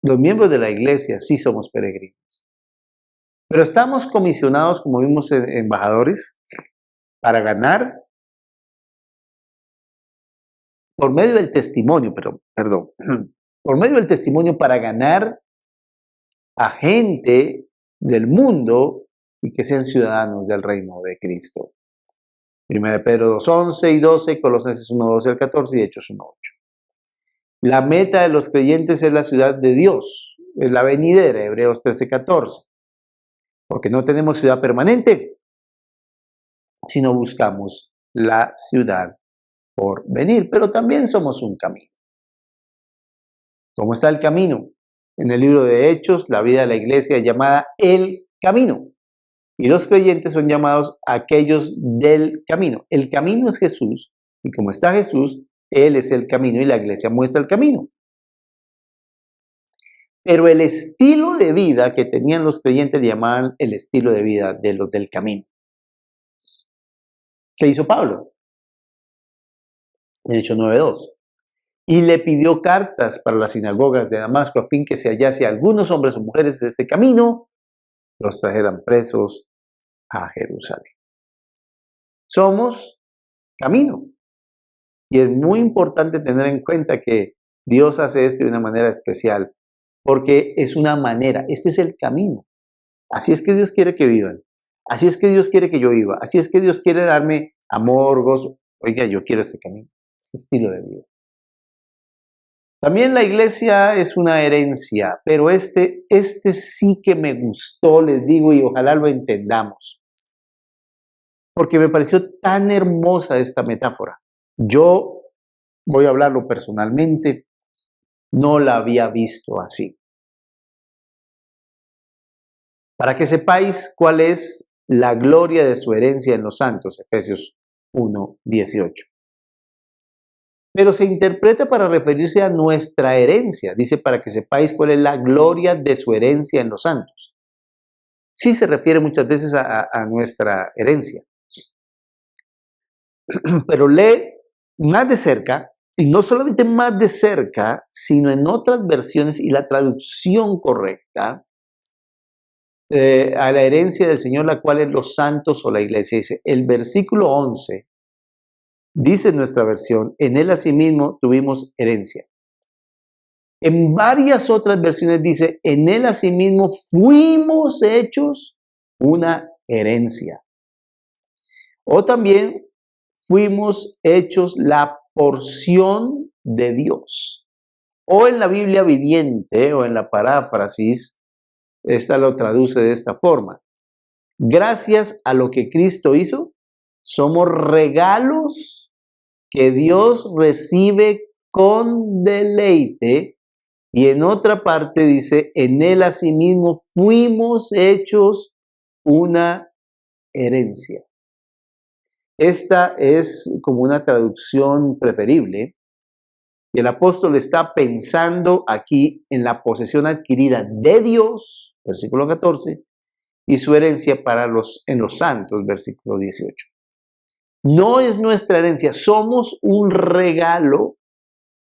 Los miembros de la iglesia sí somos peregrinos. Pero estamos comisionados, como vimos embajadores, para ganar por medio del testimonio, por medio del testimonio para ganar a gente del mundo y que sean ciudadanos del reino de Cristo. 1 Pedro 2:11 y 12, Colosenses 1:12 al 14 y Hechos 1:8. La meta de los creyentes es la ciudad de Dios, es la venidera, Hebreos 13:14. Porque no tenemos ciudad permanente, sino buscamos la ciudad por venir, pero también somos un camino. ¿Cómo está el camino? En el libro de Hechos, la vida de la iglesia es llamada el camino. Y los creyentes son llamados aquellos del camino. El camino es Jesús. Y como está Jesús, Él es el camino y la iglesia muestra el camino. Pero el estilo de vida que tenían los creyentes le llamaban el estilo de vida de los del camino. ¿Qué hizo Pablo? En Hechos 9:2. Y le pidió cartas para las sinagogas de Damasco a fin que se hallase algunos hombres o mujeres de este camino, los trajeran presos a Jerusalén. Somos camino. Y es muy importante tener en cuenta que Dios hace esto de una manera especial, porque es una manera, este es el camino. Así es que Dios quiere que vivan. Así es que Dios quiere que yo viva. Así es que Dios quiere darme amor, gozo. Oiga, yo quiero este camino, este estilo de vida. También la iglesia es una herencia, pero este sí que me gustó, les digo, y ojalá lo entendamos. Porque me pareció tan hermosa esta metáfora. Yo voy a hablarlo personalmente, no la había visto así. Para que sepáis cuál es la gloria de su herencia en los santos, Efesios 1:18. Pero se interpreta para referirse a nuestra herencia. Dice, para que sepáis cuál es la gloria de su herencia en los santos. Sí se refiere muchas veces a nuestra herencia. Pero lee más de cerca, y no solamente más de cerca, sino en otras versiones y la traducción correcta a la herencia del Señor, la cual es los santos o la iglesia. Dice, el versículo 11, dice en nuestra versión, en él asimismo tuvimos herencia. En varias otras versiones dice, en él asimismo fuimos hechos una herencia. O también fuimos hechos la porción de Dios. O en la Biblia viviente o en la paráfrasis, esta lo traduce de esta forma. Gracias a lo que Cristo hizo, somos regalos que Dios recibe con deleite. Y en otra parte dice, en él asimismo fuimos hechos una herencia. Esta es como una traducción preferible. Y el apóstol está pensando aquí en la posesión adquirida de Dios, versículo 14, y su herencia en los santos, versículo 18. No es nuestra herencia, somos un regalo,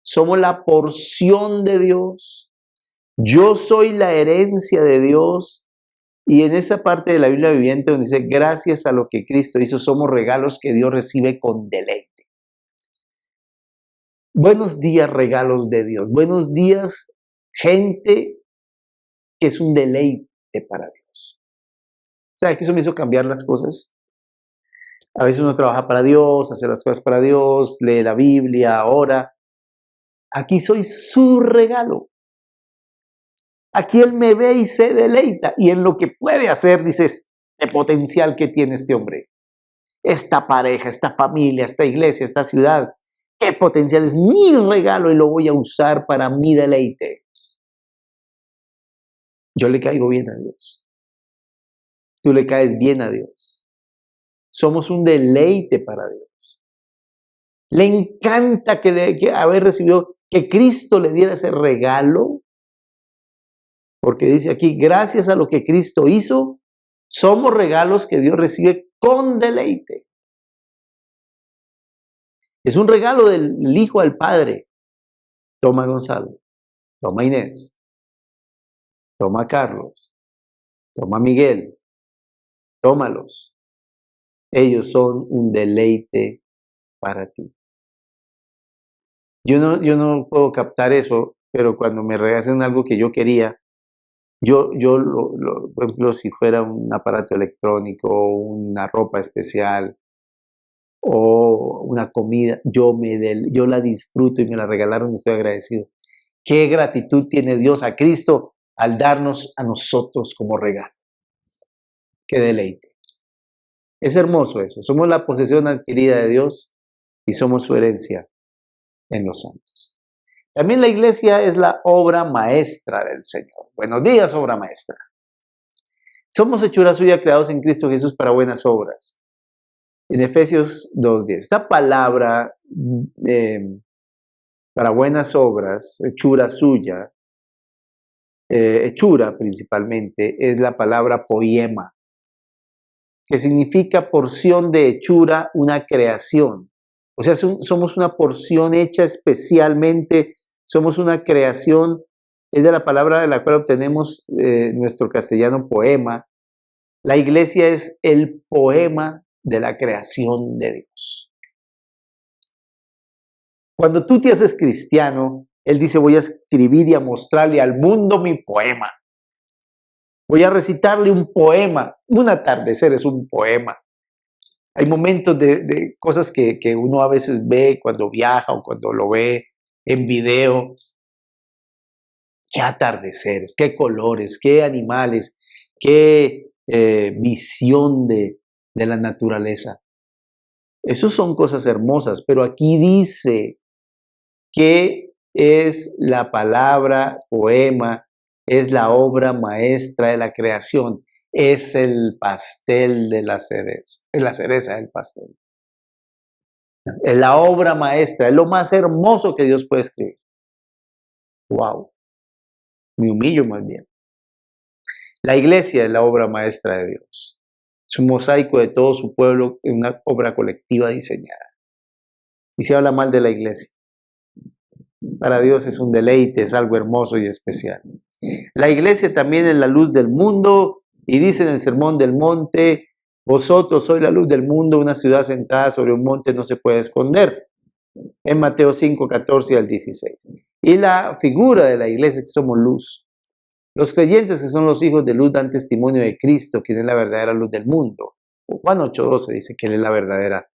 somos la porción de Dios. Yo soy la herencia de Dios. Y en esa parte de la Biblia viviente donde dice, gracias a lo que Cristo hizo, somos regalos que Dios recibe con deleite. Buenos días, regalos de Dios. Buenos días, gente que es un deleite para Dios. ¿Sabe que eso me hizo cambiar las cosas? A veces uno trabaja para Dios, hace las cosas para Dios, lee la Biblia, ora. Aquí soy su regalo. Aquí Él me ve y se deleita. Y en lo que puede hacer, dices, el potencial que tiene este hombre. Esta pareja, esta familia, esta iglesia, esta ciudad. ¿Qué potencial? Es mi regalo y lo voy a usar para mi deleite. Yo le caigo bien a Dios. Tú le caes bien a Dios. Somos un deleite para Dios. Le encanta que haber recibido, que Cristo le diera ese regalo. Porque dice aquí, gracias a lo que Cristo hizo, somos regalos que Dios recibe con deleite. Es un regalo del Hijo al Padre. Toma Gonzalo, toma Inés, toma Carlos, toma Miguel, tómalos. Ellos son un deleite para ti. Yo no puedo captar eso, pero cuando me regalan algo que yo quería, por ejemplo, si fuera un aparato electrónico, una ropa especial o una comida, yo la disfruto y me la regalaron y estoy agradecido. Qué gratitud tiene Dios a Cristo al darnos a nosotros como regalo. Qué deleite. Es hermoso eso. Somos la posesión adquirida de Dios y somos su herencia en los santos. También la iglesia es la obra maestra del Señor. Buenos días, obra maestra. Somos hechura suya, creados en Cristo Jesús para buenas obras. En Efesios 2:10. Esta palabra para buenas obras, hechura suya, hechura principalmente, es la palabra poema, que significa porción de hechura, una creación. O sea, somos una porción hecha especialmente, somos una creación, es de la palabra de la cual obtenemos nuestro castellano poema. La iglesia es el poema de la creación de Dios. Cuando tú te haces cristiano, Él dice, voy a escribir y a mostrarle al mundo mi poema. Voy a recitarle un poema. Un atardecer es un poema. Hay momentos de cosas que uno a veces ve cuando viaja o cuando lo ve en video. Qué atardeceres, qué colores, qué animales, qué visión de la naturaleza. Esas son cosas hermosas, pero aquí dice que es la palabra poema, es la obra maestra de la creación, es el pastel de la cereza, es la cereza del pastel. Es la obra maestra, es lo más hermoso que Dios puede escribir. ¡Wow! Me humillo más bien. La iglesia es la obra maestra de Dios. Es un mosaico de todo su pueblo en una obra colectiva diseñada. Y se habla mal de la iglesia. Para Dios es un deleite, es algo hermoso y especial. La iglesia también es la luz del mundo y dice en el Sermón del Monte, vosotros sois la luz del mundo, una ciudad sentada sobre un monte no se puede esconder. En Mateo 5, 14 al 16. Y la figura de la iglesia es que somos luz. Los creyentes que son los hijos de luz dan testimonio de Cristo, quien es la verdadera luz del mundo. Juan 8:12 dice que Él es la verdadera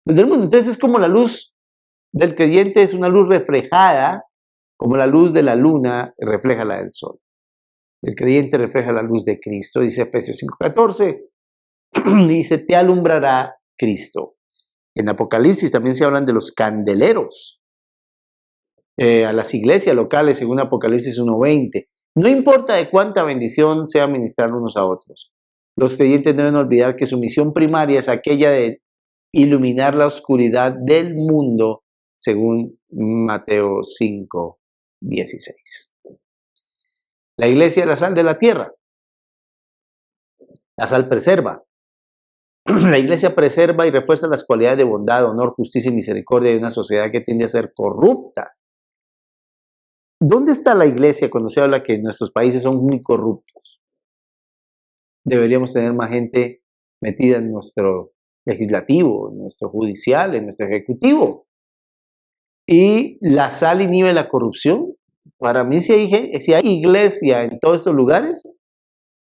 luz del mundo. Entonces es como la luz del creyente, es una luz reflejada, como la luz de la luna refleja la del sol. El creyente refleja la luz de Cristo, dice Efesios 5:14, dice, te alumbrará Cristo. En Apocalipsis también se hablan de los candeleros a las iglesias locales, según Apocalipsis 1:20. No importa de cuánta bendición sea ministrar unos a otros. Los creyentes deben olvidar que su misión primaria es aquella de iluminar la oscuridad del mundo, según Mateo 5:16. La iglesia es la sal de la tierra. La sal preserva. La iglesia preserva y refuerza las cualidades de bondad, honor, justicia y misericordia de una sociedad que tiende a ser corrupta. ¿Dónde está la iglesia cuando se habla que nuestros países son muy corruptos? Deberíamos tener más gente metida en nuestro legislativo, en nuestro judicial, en nuestro ejecutivo. Y la sal inhibe la corrupción. Para mí, si hay iglesia en todos estos lugares,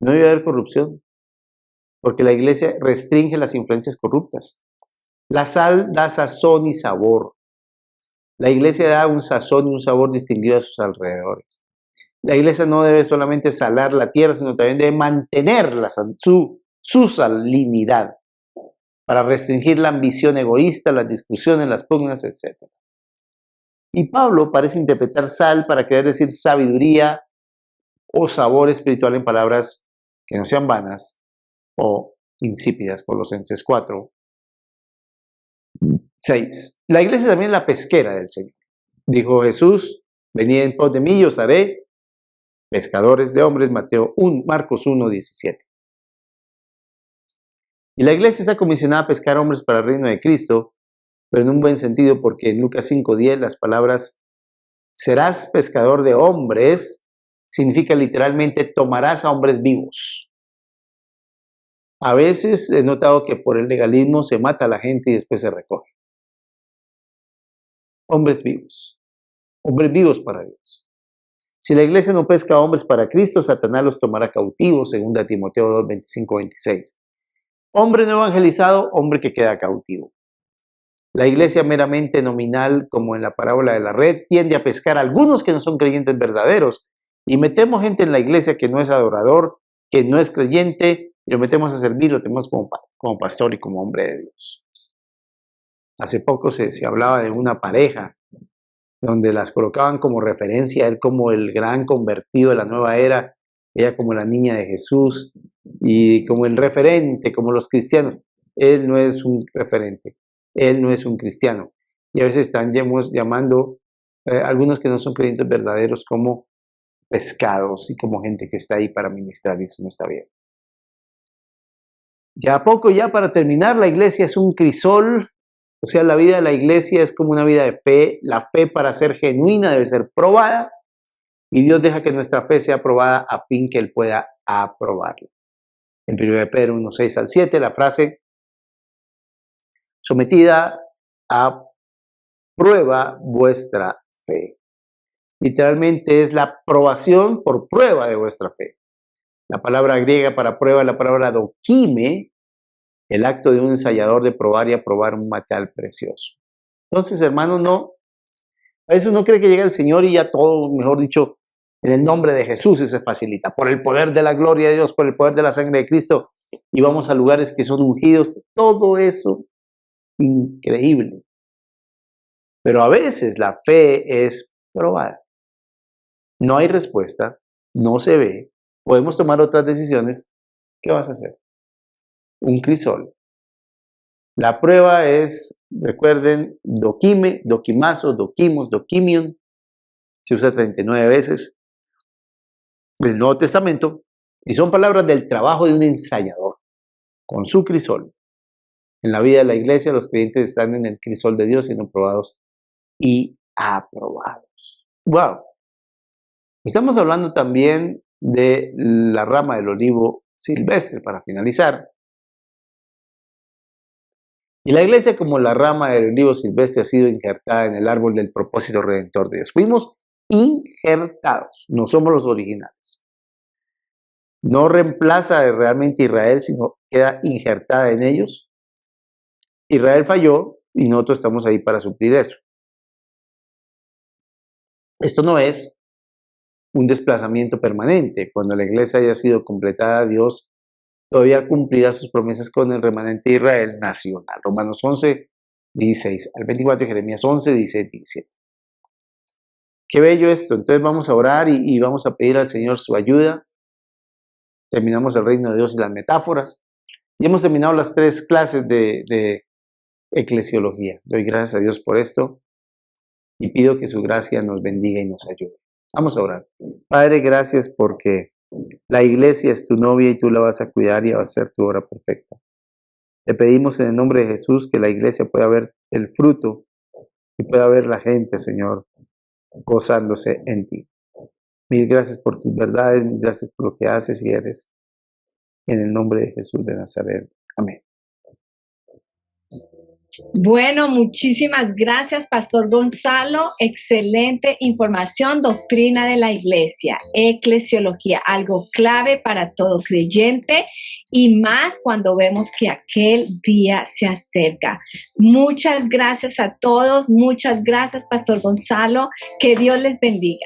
no debe haber corrupción, porque la iglesia restringe las influencias corruptas. La sal da sazón y sabor. La iglesia da un sazón y un sabor distinguido a sus alrededores. La iglesia no debe solamente salar la tierra, sino también debe mantener su salinidad para restringir la ambición egoísta, las discusiones, las pugnas, etc. Y Pablo parece interpretar sal para querer decir sabiduría o sabor espiritual en palabras que no sean vanas o insípidas. Colosenses 4:6. La iglesia también es la pesquera del Señor. Dijo Jesús, venid en pos de mí y os haré pescadores de hombres, Marcos 1:17. Y la iglesia está comisionada a pescar hombres para el reino de Cristo, pero en un buen sentido, porque en Lucas 5:10 las palabras serás pescador de hombres significa literalmente tomarás a hombres vivos. A veces he notado que por el legalismo se mata a la gente y después se recoge. Hombres vivos para Dios. Si la iglesia no pesca a hombres para Cristo, Satanás los tomará cautivos, según Timoteo 2:25-26. Hombre no evangelizado, hombre que queda cautivo. La iglesia meramente nominal, como en la parábola de la red, tiende a pescar a algunos que no son creyentes verdaderos. Y metemos gente en la iglesia que no es adorador, que no es creyente, y lo metemos a servir, lo tenemos como pastor y como hombre de Dios. Hace poco se hablaba de una pareja donde las colocaban como referencia, él como el gran convertido de la nueva era, ella como la niña de Jesús y como el referente, como los cristianos. Él no es un referente, él no es un cristiano. Y a veces están llamando algunos que no son creyentes verdaderos como pescados y como gente que está ahí para ministrar, y eso no está bien. Ya a poco, ya para terminar, la iglesia es un crisol, o sea, la vida de la iglesia es como una vida de fe. La fe, para ser genuina, debe ser probada, y Dios deja que nuestra fe sea probada a fin que Él pueda aprobarla. En 1 Pedro 1, 6 al 7, la frase sometida a prueba vuestra fe. Literalmente es la aprobación por prueba de vuestra fe. La palabra griega para prueba es la palabra dokime, el acto de un ensayador de probar y aprobar un material precioso. Entonces, hermanos, a veces uno cree que llega el Señor y ya todo, mejor dicho, en el nombre de Jesús se facilita, por el poder de la gloria de Dios, por el poder de la sangre de Cristo, y vamos a lugares que son ungidos, todo eso, increíble. Pero a veces la fe es probada. No hay respuesta, no se ve, podemos tomar otras decisiones. ¿Qué vas a hacer? Un crisol. La prueba es, recuerden, dokime, dokimazo, dokimos, dokimion. Se usa 39 veces en el Nuevo Testamento y son palabras del trabajo de un ensayador con su crisol. En la vida de la iglesia, los creyentes están en el crisol de Dios siendo probados y aprobados. ¡Wow! Estamos hablando también de la rama del olivo silvestre, para finalizar. Y la iglesia, como la rama del olivo silvestre, ha sido injertada en el árbol del propósito redentor de Dios. Fuimos injertados, no somos los originales. No reemplaza realmente a Israel, sino queda injertada en ellos. Israel falló y nosotros estamos ahí para suplir eso. Esto no es un desplazamiento permanente. Cuando la iglesia haya sido completada, Dios todavía cumplirá sus promesas con el remanente de Israel nacional. Romanos 11, 16 al 24 y Jeremías 11, 16, 17. Qué bello esto. Entonces vamos a orar y vamos a pedir al Señor su ayuda. Terminamos el reino de Dios y las metáforas. Y hemos terminado las 3 clases de eclesiología. Doy gracias a Dios por esto y pido que su gracia nos bendiga y nos ayude. Vamos a orar. Padre, gracias porque la iglesia es tu novia y tú la vas a cuidar y va a ser tu obra perfecta. Te pedimos en el nombre de Jesús que la iglesia pueda ver el fruto y pueda ver la gente, Señor, gozándose en ti. Mil gracias por tus verdades, mil gracias por lo que haces y eres. En el nombre de Jesús de Nazaret. Amén. Bueno, muchísimas gracias, Pastor Gonzalo. Excelente información, doctrina de la iglesia, eclesiología, algo clave para todo creyente y más cuando vemos que aquel día se acerca. Muchas gracias a todos, muchas gracias, Pastor Gonzalo. Que Dios les bendiga.